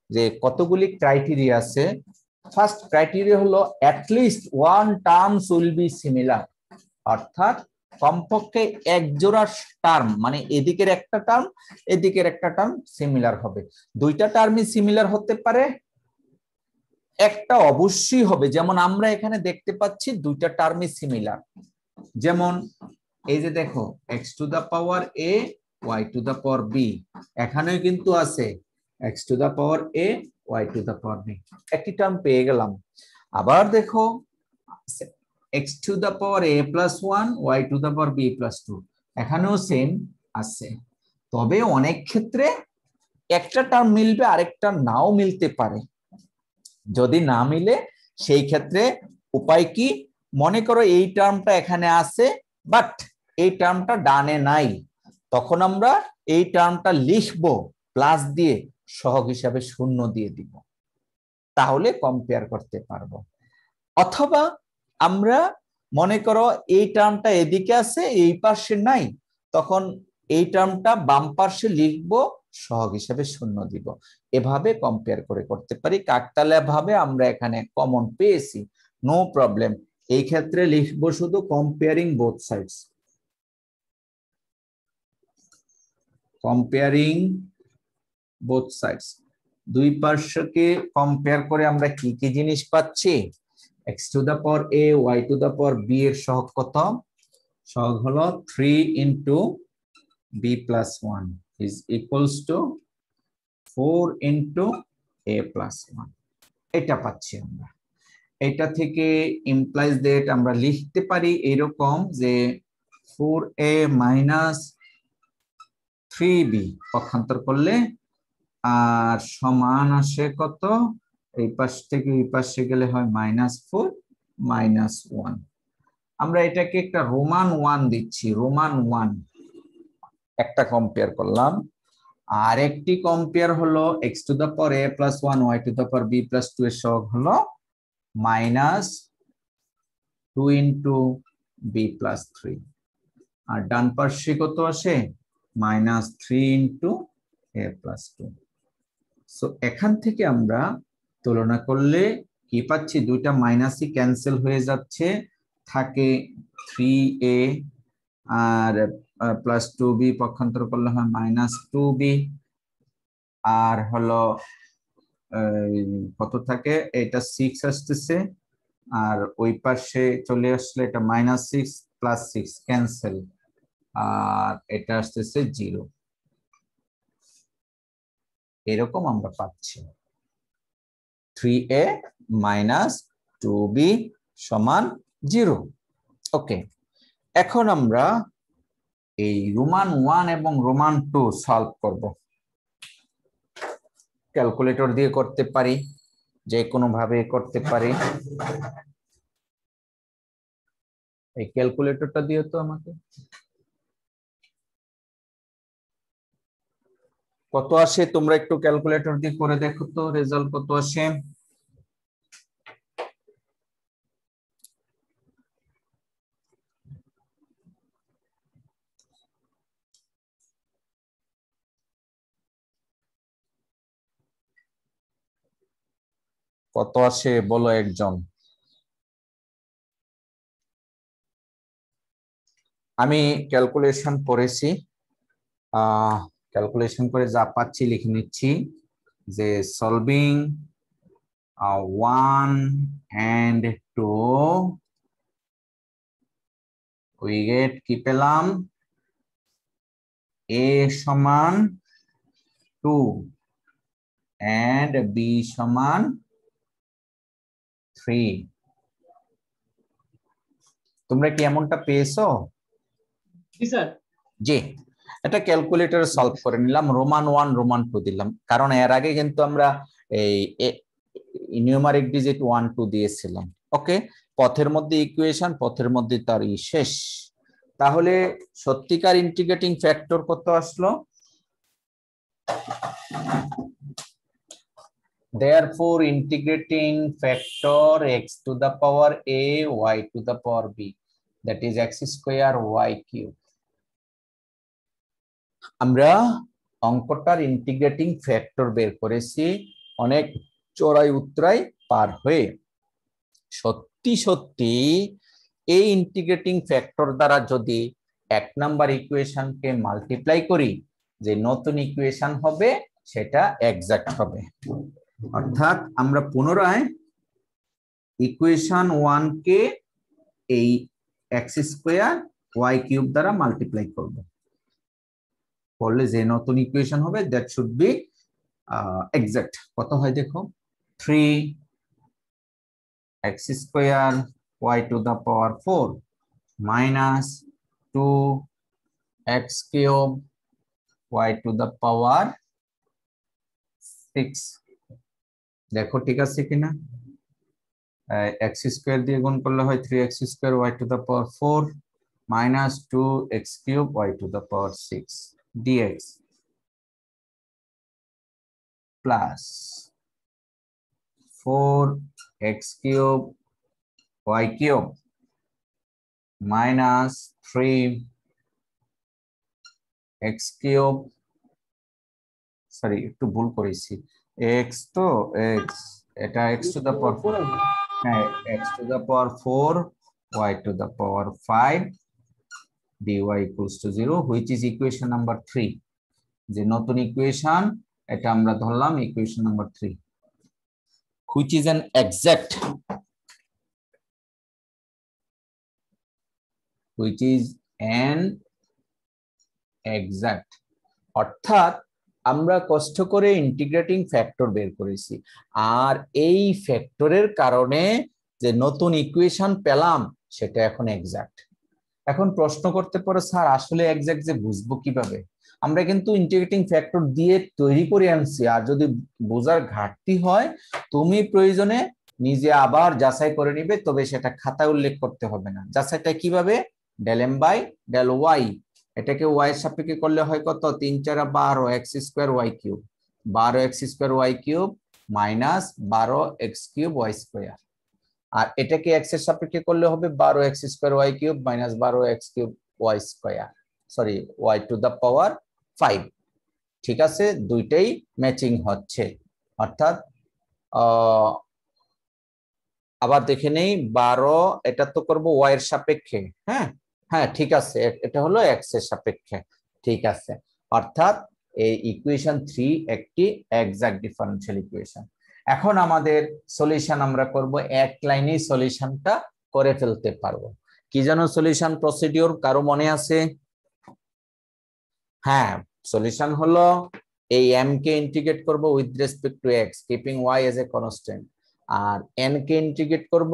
S1: যে কতগুলি ক্রাইটেরিয়া আছে, ফার্স্ট ক্রাইটেরিয়া হলো at least one terms will be similar, অর্থাৎ কমপক্ষে এক জোড়া টার্ম, মানে এদিকের একটা টার্ম, এদিকের একটা টার্ম সিমিলার হবে। দুইটা টার্মই সিমিলার হতে পারে, একটা অবশ্যই হবে। যেমন আমরা এখানে দেখতে পাচ্ছি দুইটা টার্মই সিমিলার। যেমন এই যে দেখো x to the power a, y to the power b, এখানেও কিন্তু আছে x to the power a, y to the power b, একটি টার্ম পেয়ে গেলাম। আবার দেখো x to the power a+1, y to the power b+2, এখানেও সেম আছে। তবে অনেক ক্ষেত্রে একটা টার্ম মিলবে, আরেকটা নাও মিলতে পারে। যদি না মিলে সেই ক্ষেত্রে উপায় কি, মনে করো এই টার্মটা এখানে আছে বাট এই টার্মটা ডানে নাই, তখন আমরা এই টার্মটা লিখবো প্লাস দিয়ে, সহগ হিসাবে 0 দিয়ে দিব, তাহলে কম্পেয়ার করতে পারবো। অথবা আমরা মনে করো এই টার্মটা এদিকে আছে, এই পাশে নাই, তখন এই টার্মটা বাম পাশে লিখবো, সহগ হিসাবে 0 দিব। এভাবে কম্পেয়ার করে করতে পারি। কাকতালীয় ভাবে আমরা এখানে কমন পেয়েছি, নো প্রবলেম। এই ক্ষেত্রে লিখবো শুধু comparing both sides, comparing both sides. দুই পার্শ্বকে কম্পেয়ার করে আমরা কি কি জিনিস পাচ্ছি, x to the power a, y to the power b এর সহগ কত? সহগ হলো 3 into b+1 is equals to 4 ইনটু a+1, এটা পাচ্ছি আমরা। এটা থেকে ইমপ্লাইজ দ্যাট আমরা লিখতে পারি এরকম যে 4a মাইনাস 3b পক্ষান্তর করলে আর সমান আসে কত, এই পাশ থেকে এই পাশে গেলে হয় -4 -1। আমরা এটাকে একটা রোমান 1 দিচ্ছি, রোমান 1 একটা কম্পেয়ার করলাম। আর একটি কম্পেয়ার হলো x to the power a+1, y to the power b+2 এর সহগ হলো -2 ইনটু b+3, আর ডান পাশে কত আসে, -3 ইনটু a+2। সো এখান থেকে আমরা তুলনা করলে কি পাচ্ছি, দুইটা মাইনাসই ক্যান্সেল হয়ে যাচ্ছে, থাকে 3a আর +2b পক্ষান্তর করলে হয় -2b, আর হলো কত থাকে, এটা 6 আসতেছে, আর ওই পাশে চলে আসলে এটা -6 +6 ক্যান্সেল, আর এটা আসতেছে 0। এরকম আমরা পাচ্ছি 3a মাইনাস 2b সমান 0। ওকে, এখন আমরা এই রোমান 1 এবং রোমান 2 সলভ করব। ক্যালকুলেটর দিয়ে করতে পারি, যে কোনো ভাবে করতে পারি। এই ক্যালকুলেটরটা দিও তো আমাকে। কত আসে তোমরা একটু ক্যালকুলেটর দিয়ে করে দেখো তো, রেজাল্ট কত আসে। কত আসে বলো একজন। আমি ক্যালকুলেশন করেছি, ক্যালকুলেশন করে যা পাচ্ছি লিখে নিচ্ছি যে সলভিং 1 and 2 we get কি পেলাম a সমান 2 and b সমান 3 তোমরা কি এমনটা পেয়েছো
S3: জি স্যার
S1: জি এটা ক্যালকুলেটরে সলভ করে নিলাম রোমান 1 রোমান 2 দিলাম কারণ এর আগে কিন্তু আমরা এই নিউমারিক ডিজিট 1 2 দিয়েছিলাম ওকে পথের মধ্যে ইকুয়েশন পথের মধ্যে তার শেষ তাহলে সত্যিকার ইন্টিগ্রেটিং ফ্যাক্টর কত আসলো therefore integrating factor x to the power a y to the power b that is x square y cube আমরা অঙ্কটার ইন্টিগ্রেটিং ফ্যাক্টর বের করেছি অনেক চড়াই উতরাই পার হয়ে সত্যি সত্যি এই ইন্টিগ্রেটিং ফ্যাক্টর দ্বারা যদি এক নাম্বার ইকুয়েশনকে মাল্টিপ্লাই করি যে নতুন ইকুয়েশন হবে সেটা এক্সাক্ট হবে অর্থাৎ আমরা পুনরায় ইকুয়েশন 1 কে এই x স্কয়ার y কিউব দ্বারা মাল্টিপ্লাই করব করলে যে নতুন ইকুয়েশন হবে দ্যাট শুড বি এক্সাক্ট কত হয় দেখো 3 x square y to the power 4 minus 2 x cube y to the power 6 দেখো ঠিক আছে কিনা x স্কয়ার দিয়ে গুণ করলে হয় 3x square y to the power 4 minus 2x cube y to the power 6 dx plus 4x cube y cube minus 3x cube sorry একটু ভুল করেছি x তো x এটা x to the power 4 হ্যাঁ x to the power 4 y to the power 5 dy equals to 0 which is equation number 3 যে নতুন ইকুয়েশন এটা আমরা ধরলাম equation number 3 which is an exact অর্থাৎ আমরা কষ্ট করে ইন্টিগ্রেটিং ফ্যাক্টর বের করেছি আর এই ফ্যাক্টরের কারণে যে নতুন ইকুয়েশন পেলাম সেটা এখন এক্সাক্ট এখন প্রশ্ন করতে পারো স্যার আসলে এক্সাক্ট যে বুঝবো কিভাবে আমরা কিন্তু ইন্টিগ্রেটিং ফ্যাক্টর দিয়ে তৈরি করে আনছি আর যদি বোঝার ঘাটতি হয় তুমি প্রয়োজনে নিজে আবার যাচাই করে নিবে তবে সেটা খাতায় উল্লেখ করতে হবে না যাচাইটা কিভাবে del m by del y এটাকে y এর সাপেক্ষে করলে হয় কত 3 4 12 x square y cube 12 x square y cube minus 12 x cube y square আর এটাকে x এর সাপেক্ষে করলে হবে 12 x square y cube minus 12 x cube y square sorry y to the power 5 ঠিক আছে দুইটাই ম্যাচিং হচ্ছে অর্থাৎ আবার দেখে নেই 12 এটা তো করব y এর সাপেক্ষে হ্যাঁ হ্যাঁ ঠিক আছে এটা হলো x এর সাপেক্ষে ঠিক আছে অর্থাৎ এই ইকুয়েশন 3 একটি এক্সাক্ট ডিফারেনশিয়াল ইকুয়েশন এখন আমাদের সলিউশন আমরা করব এক লাইনেই সলিউশনটা করে ফেলতে পারবো কি জানো সলিউশন প্রসিডিউর কারো মনে আছে হ্যাঁ সলিউশন হলো এই m কে ইন্টিগ্রেট করব with respect to x keeping y as a constant আর n কে ইন্টিগ্রেট করব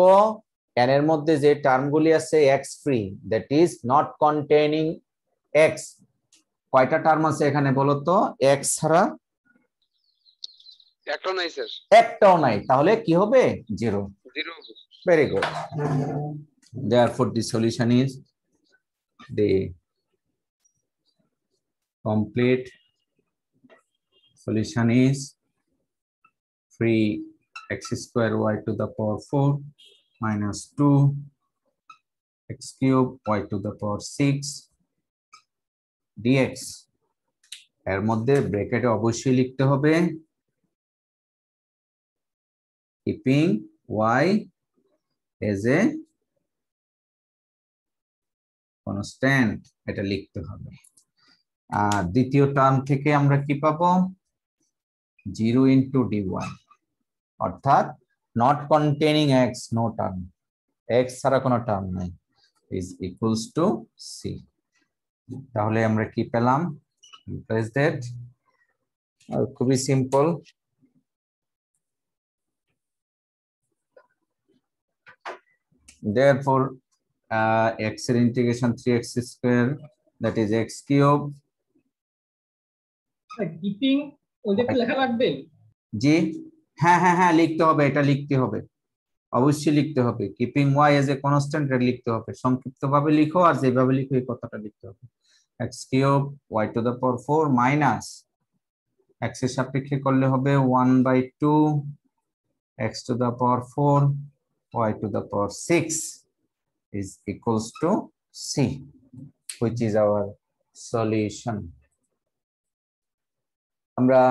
S1: n এর মধ্যে যে টার্মগুলি আছে x free that is not containing x কয়টা টার্ম আছে এখানে বলো তো x ছাড়া
S2: একটাও নাই স্যার
S1: একটাও নাই তাহলে কি হবে 0 very good therefore the solution is the complete solution is 3x square y to the power 4 minus 2 x cube y to the power 6 dx এর মধ্যে ব্র্যাকেটে অবশ্যই লিখতে হবে keeping y as a constant এটা লিখতে হবে দ্বিতীয় টার্ম থেকে আমরা কি পাবো 0 ইন্টু dy অর্থাৎ not containing x no term x ছাড়া কোনো টার্ম নাই ইজ ইকুয়ালস টু সি তাহলে আমরা কি পেলাম রিপ্লেস দ্যাট খুবই সিম্পল therefore x এর integration 3x square that is x cube
S3: keeping ওটা একটু লেখা লাগবে।
S1: জি হ্যাঁ হ্যাঁ হ্যাঁ লিখতে হবে এটা লিখতে হবে অবশ্যই লিখতে হবে keeping y as a constant rate লিখতে হবে সংক্ষিপ্তভাবে লিখো আর যেভাবে লিখো এই কথাটা লিখতে হবে x cube y to the power 4 minus x এর সাপেক্ষে করলে হবে 1/2 x to the power 4 y to the power 6 is equals to c which is our solution আমরা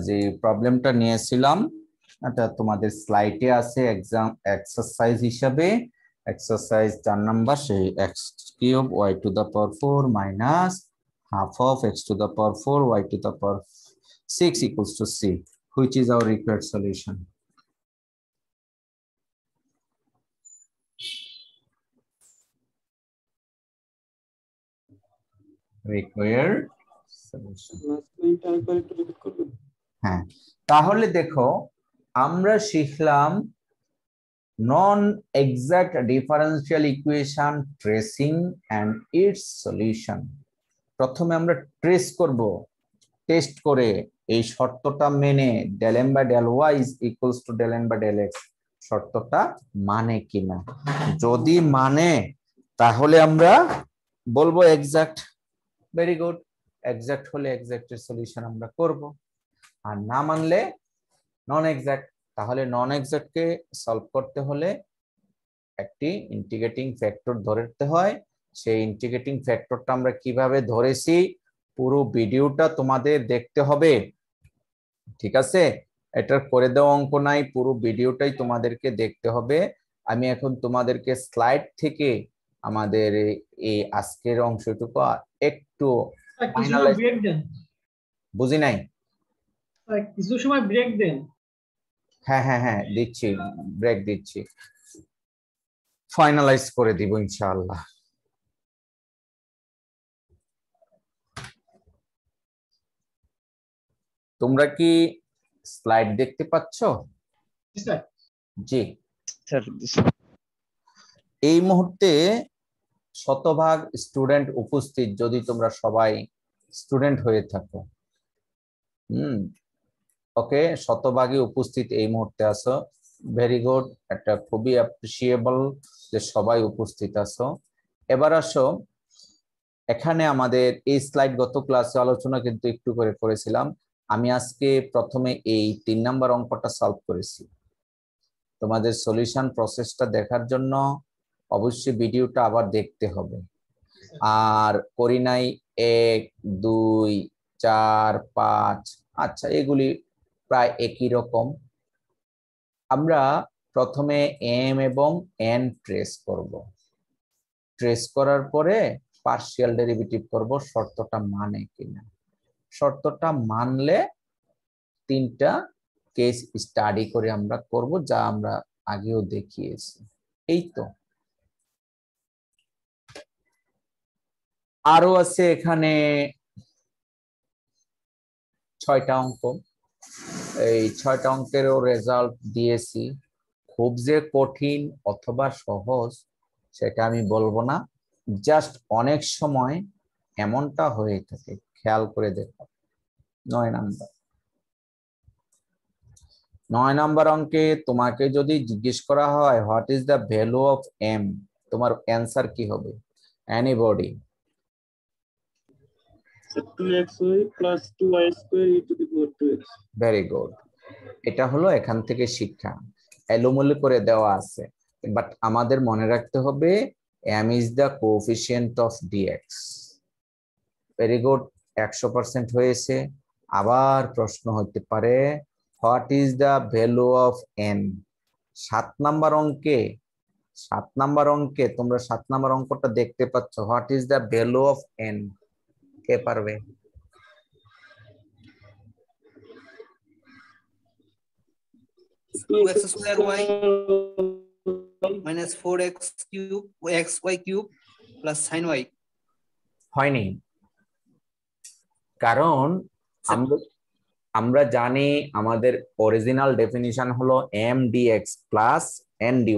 S1: যে প্রবলেমটা নিয়েছিলাম এটা তোমাদের স্লাইডে আছে एग्जाम এক্সারসাইজ হিসেবে এক্সারসাইজ 4 নাম্বার সেই x cube y to the power 4 minus half of x to the power 4 y to the power 6 equals to c which is our required solution required solution হ্যাঁ তাহলে দেখো আমরা শিখলাম non exact differential equation tracing and its solution প্রথমে আমরা ট্রেস করব টেস্ট করে এই শর্তটা মেনে del m by del y is equals to del n by del x শর্তটা মানে কিনা যদি মানে তাহলে আমরা বলবো এক্সাক্ট ভেরি গুড এক্সাক্ট হলে এক্সাক্টের সলিউশন আমরা করব আর না মানলে নন এক্সাক্ট তাহলে নন এক্সাক্টকে সলভ করতে হলে একটি ইন্টিগ্রেটিং ফ্যাক্টর ধরতে হয় সেই ইন্টিগ্রেটিং ফ্যাক্টরটা আমরা কিভাবে ধরেছি পুরো ভিডিওটা তোমাদের দেখতে হবে ঠিক আছে এটা করে দেওয়া অঙ্ক নাই পুরো ভিডিওটাই তোমাদেরকে দেখতে হবে আমি এখন তোমাদেরকে স্লাইড থেকে আমাদের এই আজকের অংশটুকু একটু ফাইনালাইজ
S3: ব্রেক দেন
S1: বুঝি নাই
S3: কিছু সময় ব্রেক দেন
S1: হ্যাঁ হ্যাঁ হ্যাঁ দিচ্ছি ব্রেক দিচ্ছি ফাইনালাইজ করে দিব ইনশাআল্লাহ তোমরা কি স্লাইড দেখতে পাচ্ছ জি
S2: স্যার
S1: এই মুহূর্তে শতভাগ স্টুডেন্ট উপস্থিত যদি তোমরা সবাই স্টুডেন্ট হয়ে থাকো ওকে শতভাগই উপস্থিত এই মুহূর্তে আছো ভেরি গুড এটা খুবই অ্যাপ্রিশিয়েবল যে সবাই উপস্থিত আছো এবার আসো এখানে আমাদের এই স্লাইড গত ক্লাসে আলোচনা কিন্তু একটু করে করেছিলাম আমি আজকে প্রথমে এই 3 নাম্বার অঙ্কটা সলভ করেছি তোমাদের সলিউশন প্রসেসটা দেখার জন্য অবশ্যই ভিডিওটা আবার দেখতে হবে আর করি নাই 1 2 4 5 আচ্ছা এগুলি প্রায় একই রকম আমরা প্রথমে m এবং n ট্রেস করব ট্রেস করার পরে পার্শিয়াল ডেরিভেটিভ করব শর্তটা মানে কিনা শর্তটা মানলে তিনটা কেস স্টাডি করে আমরা করব যা আমরা আগেও দেখিয়েছি এই তো আরো আছে এখানে 6টা অঙ্ক এই 6টা অঙ্কেরও রেজাল্ট দিয়েছি খুব যে কঠিন অথবা সহজ সেটা আমি বলবো না জাস্ট অনেক সময় এমনটা হয়ে থাকে খেয়াল করে দেখো 9 নাম্বার অঙ্কে তোমাকে যদি জিজ্ঞেস করা হয় what is the value of m তোমার অ্যানসার কি হবে anybody
S4: 2xy plus 2y square e to the power 2x
S1: very good এটা হলো এখান থেকে শিক্ষা এলোমেলো করে দেওয়া আছে বাট আমাদের মনে রাখতে হবে m is the coefficient of dx very good 100% হয়েছে আবার প্রশ্ন হতে পারে what is the value of n 7 number অঙ্কে তোমরা 7 নাম্বার অঙ্কটা দেখতে পাচ্ছ what is the value of n কে পারবে?
S5: x square y minus 4x cube xy cube plus sin y.
S1: হয়নি, কারণ আমরা জানি আমাদের অরিজিনাল ডেফিনিশন হলো m dx plus n dy।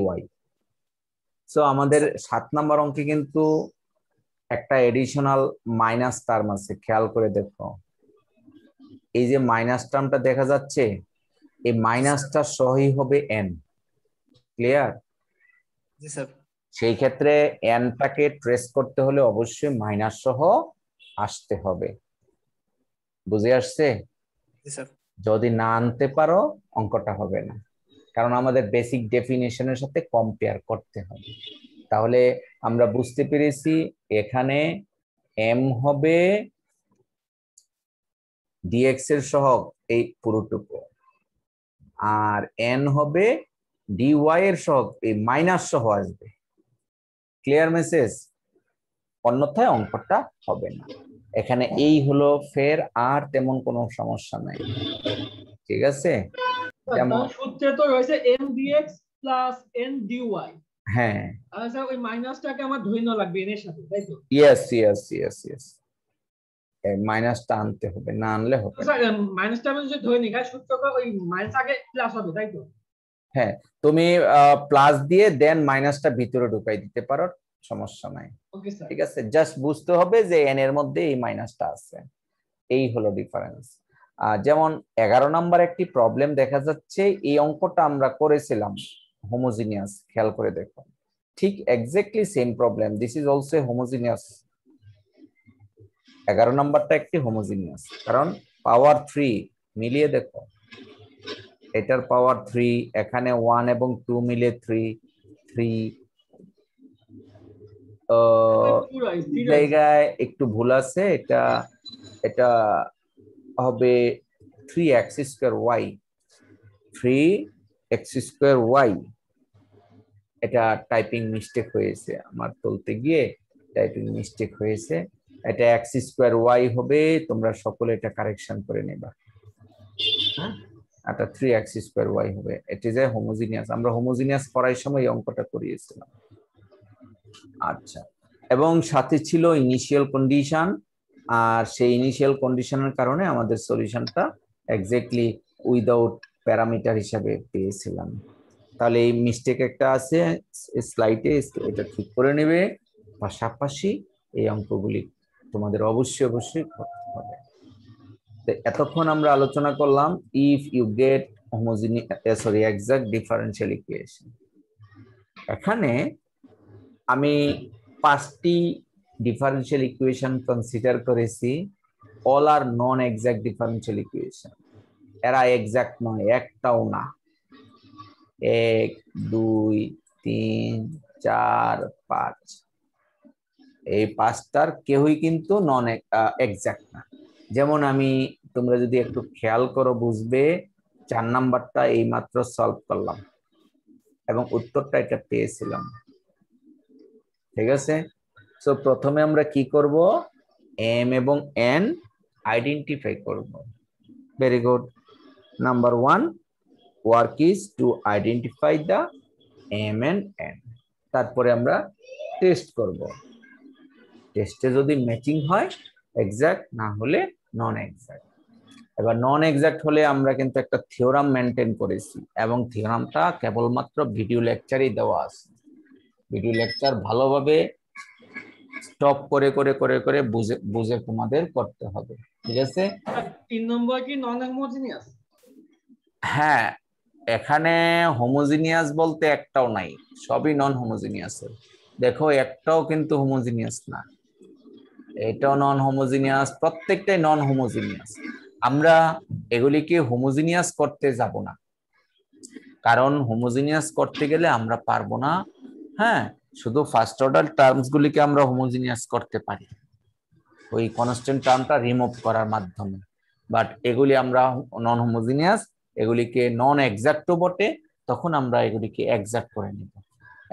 S1: So আমাদের 7 নম্বর অঙ্কে কিন্তু একটা এডিশনাল মাইনাস টার্ম আছে, খেয়াল করে দেখো। এই যে মাইনাস টার্মটা দেখা যাচ্ছে, এই মাইনাসটা সহই হবে n। ক্লিয়ার?
S5: জি স্যার।
S1: সেই ক্ষেত্রে nটাকে ট্রেস করতে হলে অবশ্যই মাইনাস সহ আসতে হবে। বুঝে আসছে?
S5: জি স্যার।
S1: যদি না আনতে পারো অঙ্কটা হবে না, কারণ আমাদের বেসিক ডেফিনিশনের সাথে কম্পেয়ার করতে হবে। তাহলে আমরা বুঝতে পেরেছি এখানে m হবে dx এর সহগ এই পুরোটুকু, আর n হবে dy এর সহগ এই মাইনাস সহ আসবে। Clear message? অন্যথায় অঙ্কটা হবে না। এখানে এই হলো ফের, আর তেমন কোনো সমস্যা নাই। ঠিক আছে? যেমন
S3: সূত্রে তো রয়েছে m dx plus n dy।
S1: হ্যাঁ,
S3: আচ্ছা, ওই মাইনাসটাকে আমার ধরে নেওয়া লাগবে n এর সাথে, তাই তো?
S1: ইয়েস ইয়েস ইয়েস ইয়েস, এই মাইনাসটা আনতে হবে, না আনলে হবে না।
S3: স্যার মাইনাসটা আমি যদি ধরে নিই, সূত্রকে ওই মাইনাস আগে প্লাস হবে, তাই তো?
S1: হ্যাঁ, তুমি প্লাস দিয়ে দেন মাইনাসটা ভিতরে ঢুকাই দিতে পারো, সমস্যা নাই।
S3: Okay sir.
S1: ঠিক আছে, জাস্ট বুঝতে হবে যে n এর মধ্যে এই মাইনাসটা আছে, এই হলো ডিফারেন্স। যেমন 11 নাম্বার একটি প্রবলেম দেখা যাচ্ছে, এই অঙ্কটা আমরা করেছিলাম হোমোজিনিয়াস, খেয়াল করে দেখো। ঠিক exactly same problem, this is also homogeneous. 11 নাম্বারটা একটি হোমোজিনিয়াস, কারণ পাওয়ার 3 মিলিয়ে দেখো, এটার পাওয়ার 3, এখানে 1 এবং 2 মিলে 3 জায়গায় একটু ভুল আছে, এটা হবে 3x square y, 3x square y। এটা টাইপিং মিস্টেক হয়েছে, আমার তুলতে গিয়ে টাইপিং মিস্টেক হয়েছে। এটা x স্কয়ার y হবে, তোমরা সকলে এটা কারেকশন করে নেবা। হ্যাঁ, এটা 3x স্কয়ার y হবে। এটা যে হোমোজিনিয়াস, আমরা হোমোজিনিয়াস পড়ার সময় এই অঙ্কটা করিয়েছিলাম। আচ্ছা, এবং সাথে ছিল ইনিশিয়াল কন্ডিশন, আর সেই ইনিশিয়াল কন্ডিশনের কারণে আমাদের সলিউশনটা এক্স্যাক্টলি উইদাউট প্যারামিটার হিসাবে পেয়েছিলাম। তাহলে এই মিস্টেক একটা আছে স্লাইডে, এটা ঠিক করে নেবে। পাশাপাশি এই অঙ্কগুলি তোমাদের অবশ্যই করতে হবে। এতক্ষণ আমরা আলোচনা করলাম if you get exact differential equation. এখানে আমি 5টি ডিফারেনশিয়াল ইকুয়েশন কনসিডার করেছি, all are non exact differential equation. এরা এক্সাক্ট নয়, একটাও না। 1 2 3 4 5, এই 5টার কেউই কিন্তু নন এক্সাক্ট না। যেমন তোমরা যদি একটু খেয়াল করো বুঝবে, 4 নাম্বারটা এই মাত্র সলভ করলাম এবং উত্তরটা এটা পেয়েছিলাম। ঠিক আছে, সো প্রথমে আমরা কি করব, m এবং n আইডেন্টিফাই করব। Very good. Number 1 work is to identify the m and n। তারপরে আমরা টেস্ট করব, টেস্টে যদি ম্যাচিং হয় এক্সাক্ট, না হলে নন এক্সাক্ট। এবার নন এক্সাক্ট হলে আমরা কিন্তু একটা থিওরাম মেনটেন করেছি, এবং থিওরামটা কেবলমাত্র ভিডিও লেকচারেই দেওয়া আছে। ভিডিও লেকচার ভালোভাবে স্টপ করে করে করে করে বুঝে বুঝে তোমাদের করতে হবে। ঠিক আছে?
S3: 3 নম্বর কি নন হোমোজিনিয়াস?
S1: হ্যাঁ, এখানে হোমোজিনিয়াস বলতে একটাও নাই, সবই নন হোমোজিনিয়াস। দেখো একটাও কিন্তু হোমোজিনিয়াস না, এটাও নন হোমোজিনিয়াস, প্রত্যেকটাই নন হোমোজিনিয়াস। আমরা এগুলিকে হোমোজিনিয়াস করতে যাব না, কারণ হোমোজিনিয়াস করতে গেলে আমরা পারবো না। হ্যাঁ, শুধু ফার্স্ট অর্ডার টার্মস গুলিকে আমরা হোমোজিনিয়াস করতে পারি ওই কনস্ট্যান্ট টার্মটা রিমুভ করার মাধ্যমে, বাট এগুলি আমরা নন হোমোজিনিয়াস, এগুলিকে নন এক্সাক্টও বটে, তখন আমরা এগুলিকে এক্সাক্ট করে নিব।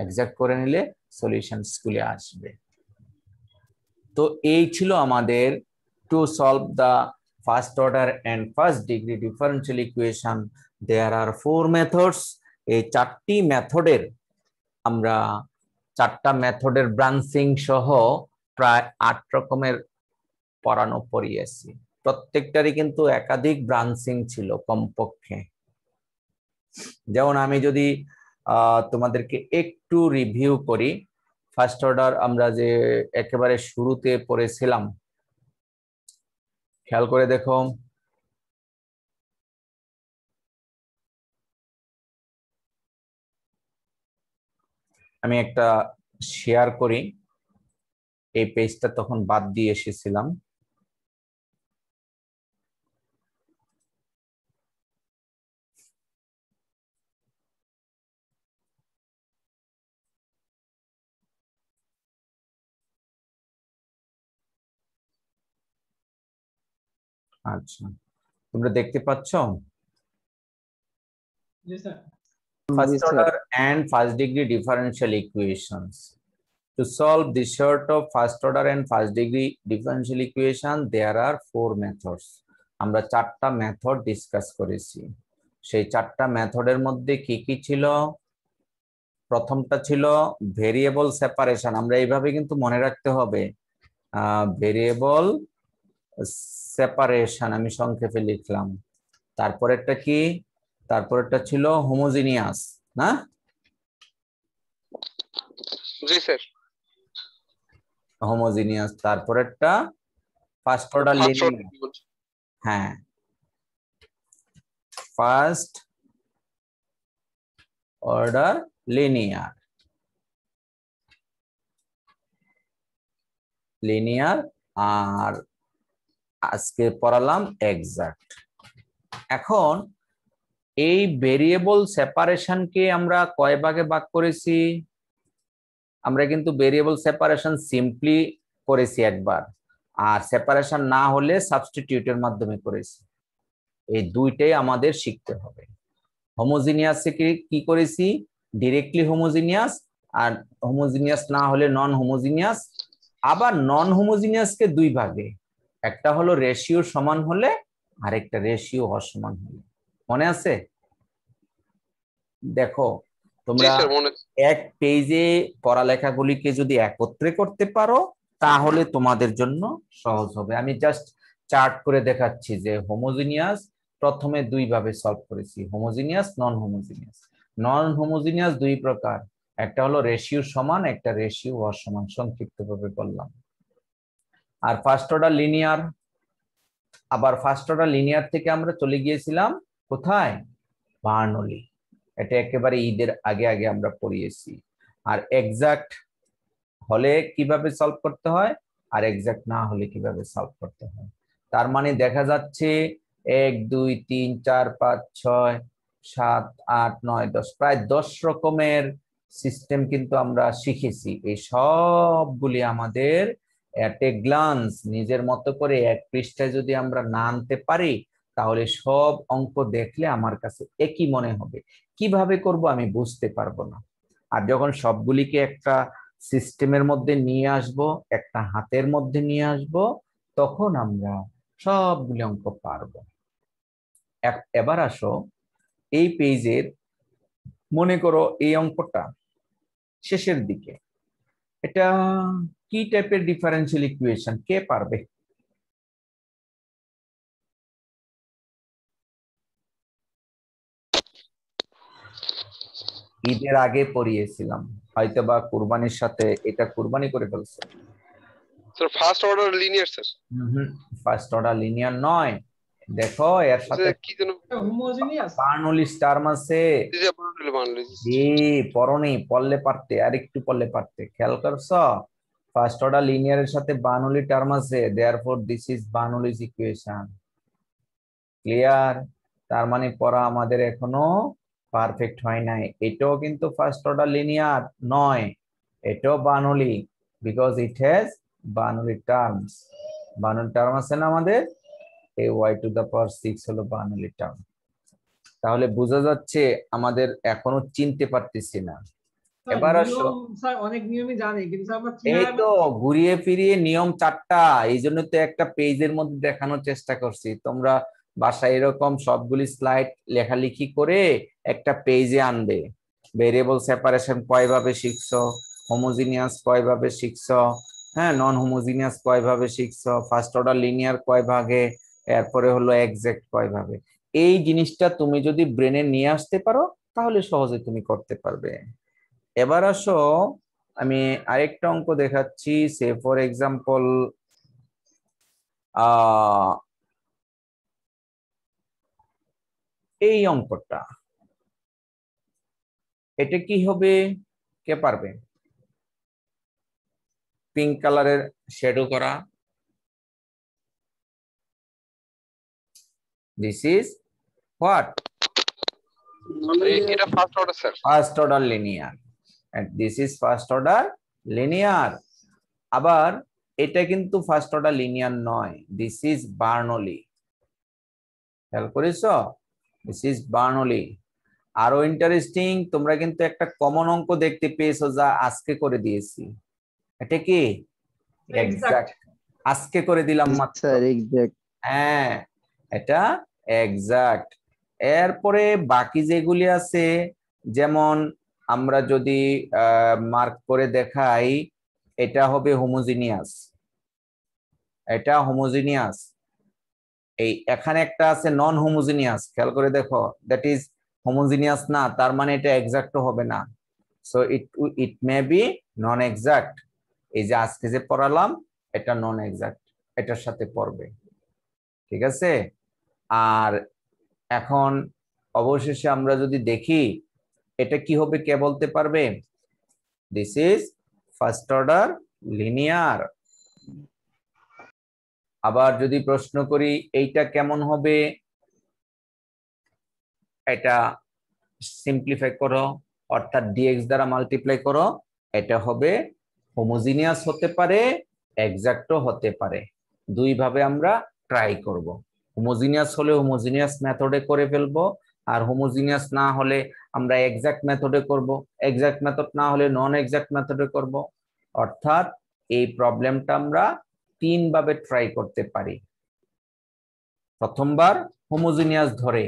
S1: এক্সাক্ট করে নিলে সলিউশনস গুলি আসবে। তো এই ছিল আমাদের to solve the first order and first degree differential equation there are 4 methods. এই চারটি মেথডের আমরা চারটা মেথডের ব্রাঞ্চিং সহ প্রায় 8 রকমের পড়ানো পড়িয়েছি। প্রত্যেকটারই কিন্তু একাধিক ব্রাঞ্চিং ছিল কমপক্ষে। যেমন আমি যদি তোমাদেরকে একটু রিভিউ করি, ফার্স্ট অর্ডার আমরা যে একেবারে শুরুতে পড়েছিলাম, খেয়াল করে দেখো, আমি একটা শেয়ার করি, এই পেজটা তখন বাদ দিয়ে এসেছিলাম। আচ্ছা, তোমরা দেখতে পাচ্ছ?
S3: জি sir.
S1: First order and first degree differential equations. To solve the sort of first order and first degree differential equation, there are 4 methods. আমরা চারটা মেথড ডিসকাস করেছি। সেই চারটা মেথডের মধ্যে কি কি ছিল? প্রথমটা ছিল ভেরিয়েবল সেপারেশন। আমরা এইভাবে কিন্তু মনে রাখতে হবে, ভেরিয়েবল সেপারেশন আমি সংক্ষেপে লিখলাম। তারপরেরটা কি? তারপরেরটা ছিল হোমোজিনিয়াস, না?
S2: জি স্যার।
S1: হোমোজিনিয়াস। তারপরেরটা ফার্স্ট অর্ডার লিনিয়ার। হ্যাঁ, ফার্স্ট অর্ডার লিনিয়ার, লিনিয়ার। আর আজকে পড়ালাম এক্সাক্ট। এখন এই ভেরিয়েবল সেপারেশনকে আমরা কয় ভাগে ভাগ করেছি? আমরা কিন্তু ভেরিয়েবল সেপারেশন সিম্পলি করেছি একবার, আর সেপারেশন না হলে সাবস্টিটিউটের মাধ্যমে করেছি। এই দুইটাই আমাদের শিখতে হবে। হোমোজিনিয়াস কি করেছি? ডিরেক্টলি হোমোজিনিয়াস, আর হোমোজিনিয়াস না হলে নন হোমোজিনিয়াস। আবার নন হোমোজিনিয়াসকে দুই ভাগে, একটা হলো রেশিও সমান হলে, আরেকটা রেশিও অসমান হলে। মনে আছে? দেখো তোমরা এক পেজে পড়ালেখাগুলিকে যদি একত্রে করতে পারো তাহলে তোমাদের জন্য সহজ হবে। আমি জাস্ট চার্ট করে দেখাচ্ছি যে হোমোজিনিয়াস প্রথমে দুই ভাবে সলভ করেছি, homogeneous, non homogeneous. Non homogeneous দুই প্রকার, একটা হলো রেশিও সমান, একটা রেশিও অসমান, সংক্ষিপ্ত ভাবে বললাম। আর ফার্স্ট অর্ডার লিনিয়ার, আবার ফার্স্ট অর্ডার লিনিয়ার থেকে আমরা চলে গিয়েছিলাম কোথায়? বার্নৌলি। এটা একেবারে ঈদের আগে আগে আমরা পড়িয়েছি। আর এক্সাক্ট হলে কিভাবে সলভ করতে হয়, আর এক্সাক্ট না হলে কিভাবে সলভ করতে হয়। তার মানে দেখা যাচ্ছে 1 2 3 4 5 6 7 8 9 10, প্রায় 10 রকমের সিস্টেম কিন্তু আমরা শিখেছি। এই সবগুলি আমাদের এট এ গ্লান্স নিজের মতো করে এক পৃষ্ঠায় যদি আমরা না আনতে পারি তাহলে সব অঙ্ক দেখলে আমার কাছে একই মনে হবে, কিভাবে করব আমি বুঝতে পারবো না। আর যখন সবগুলিকে একটা সিস্টেমের মধ্যে নিয়ে আসব, একটা হাতের মধ্যে নিয়ে আসব, তখন আমরা সবগুলি অঙ্ক পারবো। এবার আসো এই পেজের, মনে করো এই অঙ্কটা শেষের দিকে, এটা কি টাইপের ডিফারেন্সিয়াল ইকুয়েশন? কে পারবে? ঈদের আগে পড়িয়েছিলাম, হয়তো বা কুরবানির সাথে এটা কুরবানি করে ফেলছে।
S2: Sir first order linear sir.
S1: First order linear নয়, দেখো এর সাথে
S2: কি যেন
S3: হোমোজিনিয়াস,
S1: বার্নৌলি's টার্ম আছে। পড়নি? পড়লে পারতে, আর একটু পড়লে পারতে। খেয়াল করছো? ফার্স্ট অর্ডার লিনিয়ারের সাথে বার্নৌলি টার্ম আছে, দেয়ারফর দিস ইজ বার্নৌলি's ইকুয়েশন। ক্লিয়ার? তার মানে পড়া আমাদের এখনো পারফেক্ট হয় নাই। এটাও কিন্তু ফার্স্ট অর্ডার লিনিয়ার নয়, এটাও Bernoulli, because it has Bernoulli terms. Bernoulli term আছে না আমাদের? এই y⁴ হলো বার্নৌলি টার্ম। তাহলে বোঝা যাচ্ছে আমাদের এখনো চিনতে পারতেছি না।
S3: স্যার,
S1: এবার আসো,
S3: নিয়ম স্যার অনেক নিয়মই জানি, কিন্তু স্যার আমরা
S1: এই
S3: কিভাবে
S1: তো ঘুরিয়ে ফিরিয়ে নিয়ম 4টা, এই জন্য তো একটা পেজের মধ্যে দেখানোর চেষ্টা করছি। তোমরা বাসায় এরকম সবগুলি স্লাইড লেখালেখি করে একটা পেজে আনবে। ভেরিয়েবল সেপারেশন কয়ভাবে শিখছো, হোমোজিনিয়াস কয়ভাবে শিখছো, হ্যাঁ, নন হোমোজিনিয়াস কয়ভাবে শিখছো, ফার্স্ট অর্ডার লিনিয়ার কয় ভাগে, এরপরে হলো এক্সাক্ট কয়ভাবে। এই জিনিসটা তুমি যদি ব্রেনে নিয়ে আসতে পারো তাহলে সহজে তুমি করতে পারবে। এবার আসো, আমি আরেকটা অঙ্ক দেখাচ্ছি। সে ফর এক্সাম্পল এই অঙ্কটা, এটা কি হবে, কে পারবে? পিঙ্ক কালারের শ্যাডো করা, দিস ইজ হোয়াট?
S2: এটা first order sir.
S1: First order linear, and this is first order linear. আবার এটা কিন্তু ফার্স্ট অর্ডার লিনিয়ার নয়, দিস ইজ বার্নলি। খেয়াল করেছো? This is Bernoulli. আরো ইন্টারেস্টিং, তোমরা কিন্তু একটা কমন অঙ্ক দেখতে পেয়েছো যা আজকে করে দিয়েছি। এটা কি? এক্সাক্ট। আজকে করে দিলাম মাত্র।
S5: Sir exact.
S1: হ্যাঁ, এটা এক্সাক্ট। এরপরে বাকি যেগুলি আছে, যেমন আমরা যদি মার্ক করে দেখাই, এটা হবে হোমোজিনিয়াস, এটা হোমোজিনিয়াস। এই এখানে একটা আছে নন হোমোজিনিয়াস, খেয়াল করে দেখো, দ্যাট ইজ হোমোজিনিয়াস না, তার মানে এটা এক্সাক্ট হবে না। So it may be non exact. এই যে আজকে যে পড়ালাম এটা নন এক্সাক্ট, এটার সাথে পড়বে, ঠিক আছে? আর এখন অবশেষে আমরা যদি দেখি এটা কি হবে, কে বলতে পারবে? This is first order linear. আবার যদি প্রশ্ন করি এইটা কেমন হবে, এটা সিম্পলিফাই করো, অর্থাৎ ডিএক্স দ্বারা মাল্টিপ্লাই করো, এটা হবে হোমোজিনিয়াস হতে পারে, এক্সাক্টও হতে পারে। দুই ভাবে আমরা ট্রাই করব। হোমোজিনিয়াস হলে হোমোজিনিয়াস মেথডে করে ফেলবো, আর হোমোজিনিয়াস না হলে আমরা এক্সাক্ট মেথডে করব, এক্সাক্ট মেথড না হলে নন এক্সাক্ট মেথডে করব। অর্থাৎ এই প্রবলেমটা আমরা 3 ভাবে ট্রাই করতে পারি। প্রথমবার হোমোজিনিয়াস ধরে,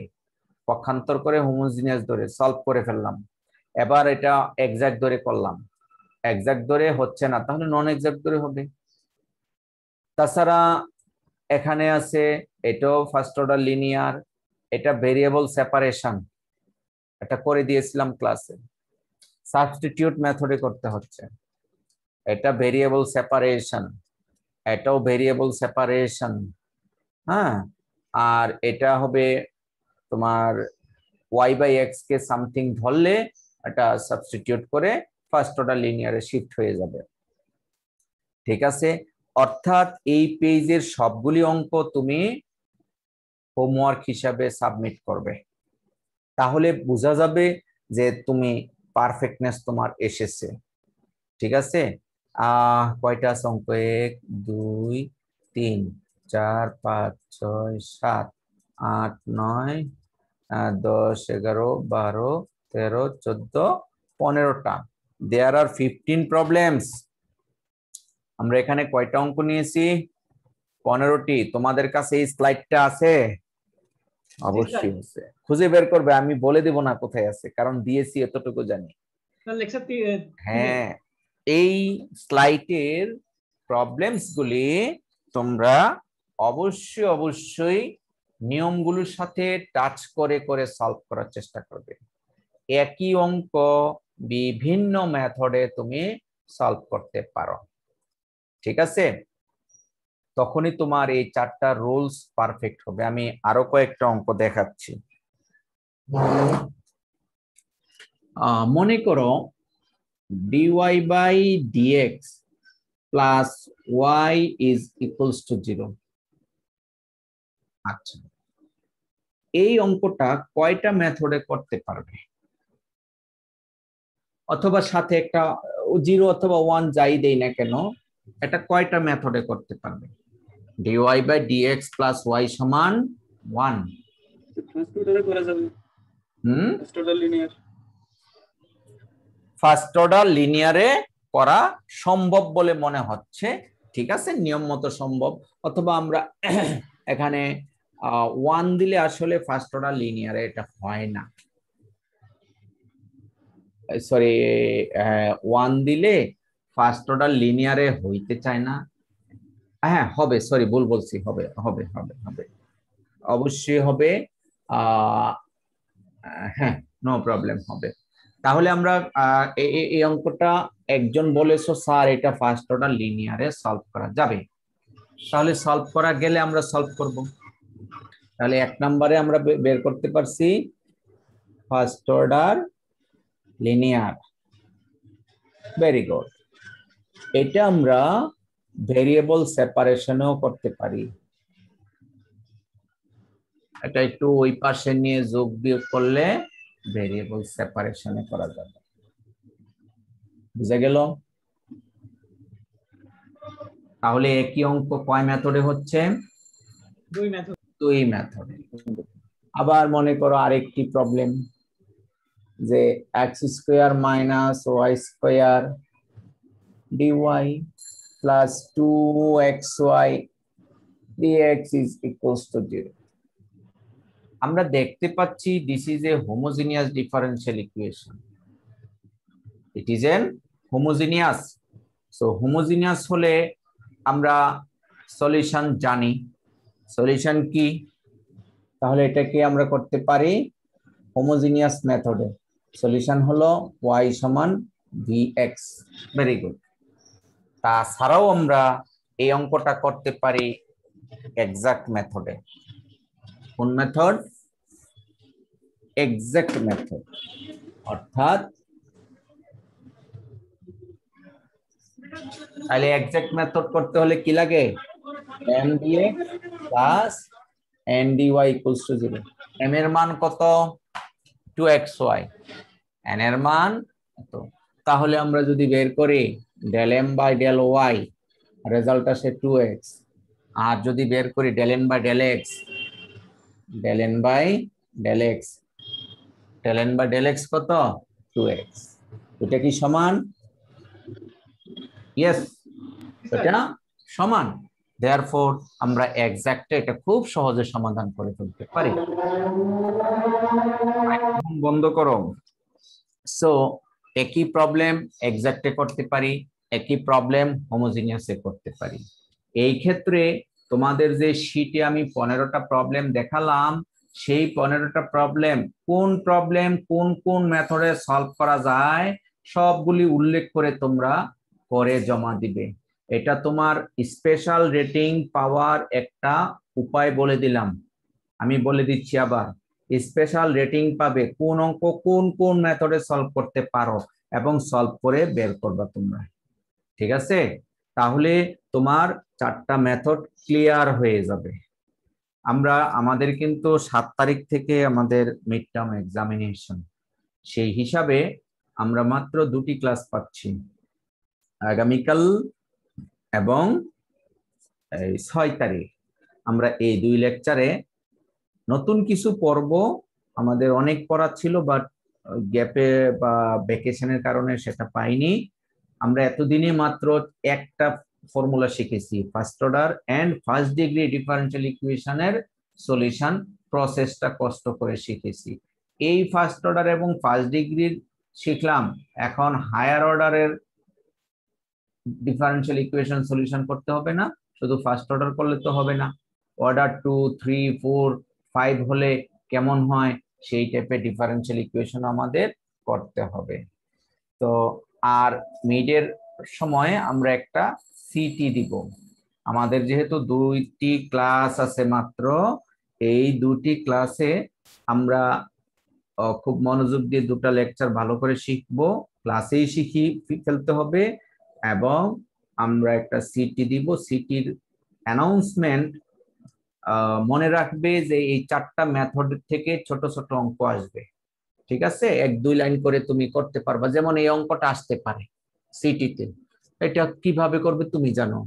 S1: পক্ষান্তর করে হোমোজিনিয়াস ধরে সলভ করে ফেললাম। এবার এটা এক্সাক্ট ধরে করলাম, এক্সাক্ট ধরে হচ্ছে না, তাহলে নন এক্সাক্ট ধরে হবে। তাছাড়া এখানে আছে এটাও ফার্স্ট অর্ডার লিনিয়ার, এটা ভেরিয়েবল সেপারেশন, এটা করে দিয়েছিলাম ক্লাসে, সাবস্টিটিউট মেথডে করতে হচ্ছে। এটা ভেরিয়েবল সেপারেশন, এটাও ভেরিয়েবল সেপারেশন, হ্যাঁ। আর এটা হবে তোমার y/x কে সামথিং ধরলে এটা সাবস্টিটিউট করে ফার্স্ট অর্ডার লিনিয়ারে শিফট হয়ে যাবে, ঠিক আছে? অর্থাৎ এই পেজের সবগুলি অঙ্ক তুমি হোমওয়ার্ক হিসাবে সাবমিট করবে, তাহলে বোঝা যাবে যে তুমি পারফেক্টনেস তোমার এসেছে, ঠিক আছে? কয়টা আছে অঙ্ক? 1 2 3 4 5 6 7 8 9 10 11 12 13 14 15টা। দেয়ার আর 15 প্রবলেমস। আমরা এখানে কয়টা অঙ্ক নিয়েছি? 15টি। তোমাদের কাছে এই স্লাইডটা আছে? অবশ্যই আছে, খুঁজে বের করবে, আমি বলে দেব না কোথায় আছে, কারণ দিয়েছি এতটুকু জানি। হ্যাঁ, এই স্লাইডের প্রবলেমস গুলি তোমরা অবশ্যই অবশ্যই নিয়মগুলোর সাথে টাচ করে করে সলভ করার চেষ্টা করবে। একই অঙ্ক বিভিন্ন মেথডে তুমি সলভ করতে পারো, ঠিক আছে? তখনই তোমার এই 4টা রুলস পারফেক্ট হবে। আমি আরো কয়েকটা অঙ্ক দেখাচ্ছি। মনে করো dy/dx plus y is equals two 0। আচ্ছা, এই অঙ্কটা কয়টা মেথডে করতে পারবে? অথবা সাথে একটা 0 অথবা 1 যাই দেই না কেন, এটা কয়টা মেথডে করতে পারবে? dy/dx প্লাস y সমান 1।
S4: ফার্স্ট অর্ডারে করা যাবে। First order linear.
S1: First order লিনিয়ারে করা সম্ভব বলে মনে হচ্ছে, ঠিক আছে, নিয়ম মতো সম্ভব। অথবা আমরা এখানে 1 দিলে আসলে ফার্স্ট অর্ডার লিনিয়ারে এটা হয় না, সরি 1 দিলে ফার্স্ট অর্ডার লিনিয়ারে হইতে চায় না। হ্যাঁ হবে, সরি ভুল বলছি, হবে হবে হবে হবে, অবশ্যই হবে। হ্যাঁ নো প্রবলেম, হবে। তাহলে আমরা এই অঙ্কটা একজন বলেছো স্যার এটা ফার্স্ট অর্ডার লিনিয়ারে সলভ করা যাবে, তাহলে সলভ করা গেলে আমরা সলভ করব। তাহলে 1 নম্বরে আমরা বের করতে পারছি first order linear, very good. এটা আমরা ভেরিয়েবল সেপারেশনেও করতে পারি, এটা একটু ওই পাশে নিয়ে যোগ বিয়োগ করলে ভেরিয়েবল সেপারেশনে করা যাবে, বুঝা গেল? তাহলে একই অঙ্ক কয় মেথডে হচ্ছে?
S3: 2 মেথড।
S1: 2 মেথডে। আবার মনে করো আরেকটি প্রবলেম, যে x² - y² dy plus 2xy dx is equals to 0। আমরা দেখতে পাচ্ছি this is a homogeneous differential equation, it is an homogeneous, so homogeneous হলে আমরা সলিউশন জানি, সলিউশন কি? তাহলে এটাকে আমরা করতে পারি হোমোজিনিয়াস মেথডে, সলিউশন হলো y = vx, ভেরি গুড। তাছাড়াও আমরা এই অঙ্কটা করতে পারি এক্সাক্ট মেথডে। কোন মেথড? এক্সাক্ট মেথড, অর্থাৎ তাহলে এক্সাক্ট মেথড করতে হলে কি লাগে? m dx plus n dy equals to 0। m এর মান কত? 2xy, n এর মান কত? তাহলে আমরা যদি বের করি del m by del y, result আসে 2x, আর যদি বের করি del n by del x, del n by del x, del n by del x কত? 2x। এটা কি সমান? ইয়েস, এটা সমান। দেয়ারফর আমরা এক্সাক্টে এটা খুব সহজে সমাধান করে ফেলতে পারি। বন্ধ করো। সো একই প্রবলেম এক্সাক্টে করতে পারি, একই প্রবলেম হোমোজিনিয়াসে করতে পারি। এই ক্ষেত্রে তোমাদের যে শীটে আমি 15টা প্রবলেম দেখালাম, সেই 15টা প্রবলেম কোন কোন মেথডে সলভ করা যায় সবগুলি উল্লেখ করে তোমরা করে জমা দিবে। এটা তোমার স্পেশাল রেটিং পাওয়ার একটা উপায় বলে দিলাম, আমি বলে দিচ্ছি আবার, স্পেশাল রেটিং পাবে কোন অঙ্ক কোন মেথডে সলভ করতে পারো এবং সলভ করে বের করবা তোমরা, ঠিক আছে? তাহলে তোমার 4টা মেথড ক্লিয়ার হয়ে যাবে। আমাদের কিন্তু 7 তারিখ থেকে আমাদের মিড টার্ম এক্সামিনেশন, সেই হিসাবে আমরা মাত্র 2টি ক্লাস পাচ্ছি, আগামীকাল এবং 6 তারিখ। আমরা এই 2 লেকচারে নতুন কিছু পড়ব, আমাদের অনেক পড়া ছিল বাট গ্যাপে বা ভ্যাকেশনের কারণে সেটা পাইনি। আমরা এতদিনে মাত্র একটা ফর্মুলা শিখেছি, first order and first degree differential ইকুয়েশনের সলিউশন প্রসেসটা কষ্ট করে শিখেছি। এই ফার্স্ট অর্ডার এবং ফার্স্ট ডিগ্রির শিখলাম, এখন হায়ার অর্ডারের ডিফারেন্সিয়াল ইকুয়েশন সলিউশন করতে হবে না, শুধু ফার্স্ট অর্ডার করলে তো হবে না, অর্ডার 2, 3, 4, 5 হলে কেমন হয় সেই টাইপের ডিফারেন্সিয়াল ইকুয়েশন আমাদের করতে হবে। তো আর মিডের সময় আমরা একটা সিটি দিব। আমাদের যেহেতু 2টি ক্লাস আছে মাত্র, এই 2টি ক্লাসে আমরা খুব মনোযোগ দিয়ে 2টা লেকচার ভালো করে শিখবো, ক্লাসেই শিখি ফেলতে হবে এবং আমরা একটা সিটি দিব। সিটির অ্যানাউন্সমেন্ট মনে রাখবে যে এই 4টা মেথড থেকে ছোট ছোট অঙ্ক আসবে, ঠিক আছে? 1-2 লাইন করে তুমি করতে পারবা, যেমন এই অঙ্কটা আসতে পারে সিটিতে, এটা কিভাবে করবে তুমি জানো,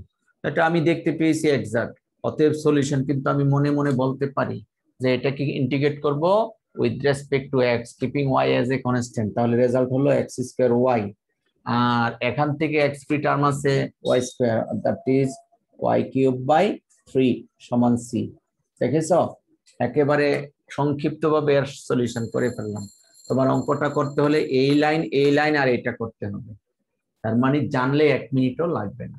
S1: এটা আমি দেখতে পেয়েছি এক্সাক্ট, অতএব সলিউশন কিন্তু আমি মনে মনে বলতে পারি যে এটাকে ইন্টিগ্রেট করব with respect to x keeping y as a constant, তাহলে রেজাল্ট হলো এক্স স্কোয়ার ওয়াই। আর এখান থেকে এক্স ফ্রি টার্ম আছে y square, that is y cube by 3 সমান সি। দেখেছো, একেবারে সংক্ষিপ্তভাবে এর সলিউশন করে ফেললাম। তোমার অঙ্কটা করতে হলে এই লাইন আর এটা করতে হবে, তার মানে জানলে 1 মিনিটও লাগবে না।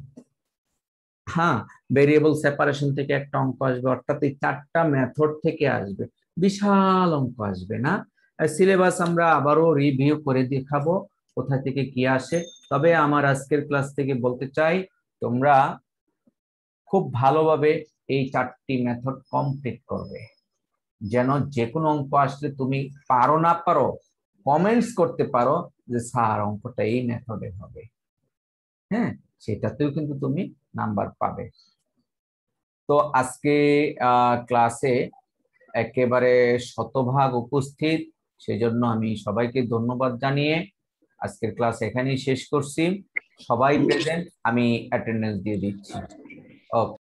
S1: হ্যাঁ, ভেরিয়েবল সেপারেশন থেকে একটা অঙ্ক আসবে, অর্থাৎ এই 4টা মেথড থেকে আসবে, বিশাল অঙ্ক আসবে না। সিলেবাস আমরা আবারও রিভিউ করে দেখাবো কোথা থেকে কি আসে। তবে আমার আজকের ক্লাস থেকে বলতে চাই, তোমরা খুব ভালোভাবে এই 4টি মেথড কমপ্লিট করবে, যেন যে কোনো অঙ্ক আসলে তুমি পারো না পারো কমেন্টস করতে পারো যে স্যার অঙ্কটা এই মেথডে হবে। হ্যাঁ, সেটাতেও কিন্তু তুমি নাম্বার পাবে। তো আজকে ক্লাসে একেবারে শতভাগ উপস্থিত, সেজন্য আমি সবাইকে ধন্যবাদ জানিয়ে আজকের ক্লাস এখানেই শেষ করছি। সবাই প্রেজেন্ট, আমি অ্যাটেন্ডেন্স দিয়ে দিচ্ছি। ওকে।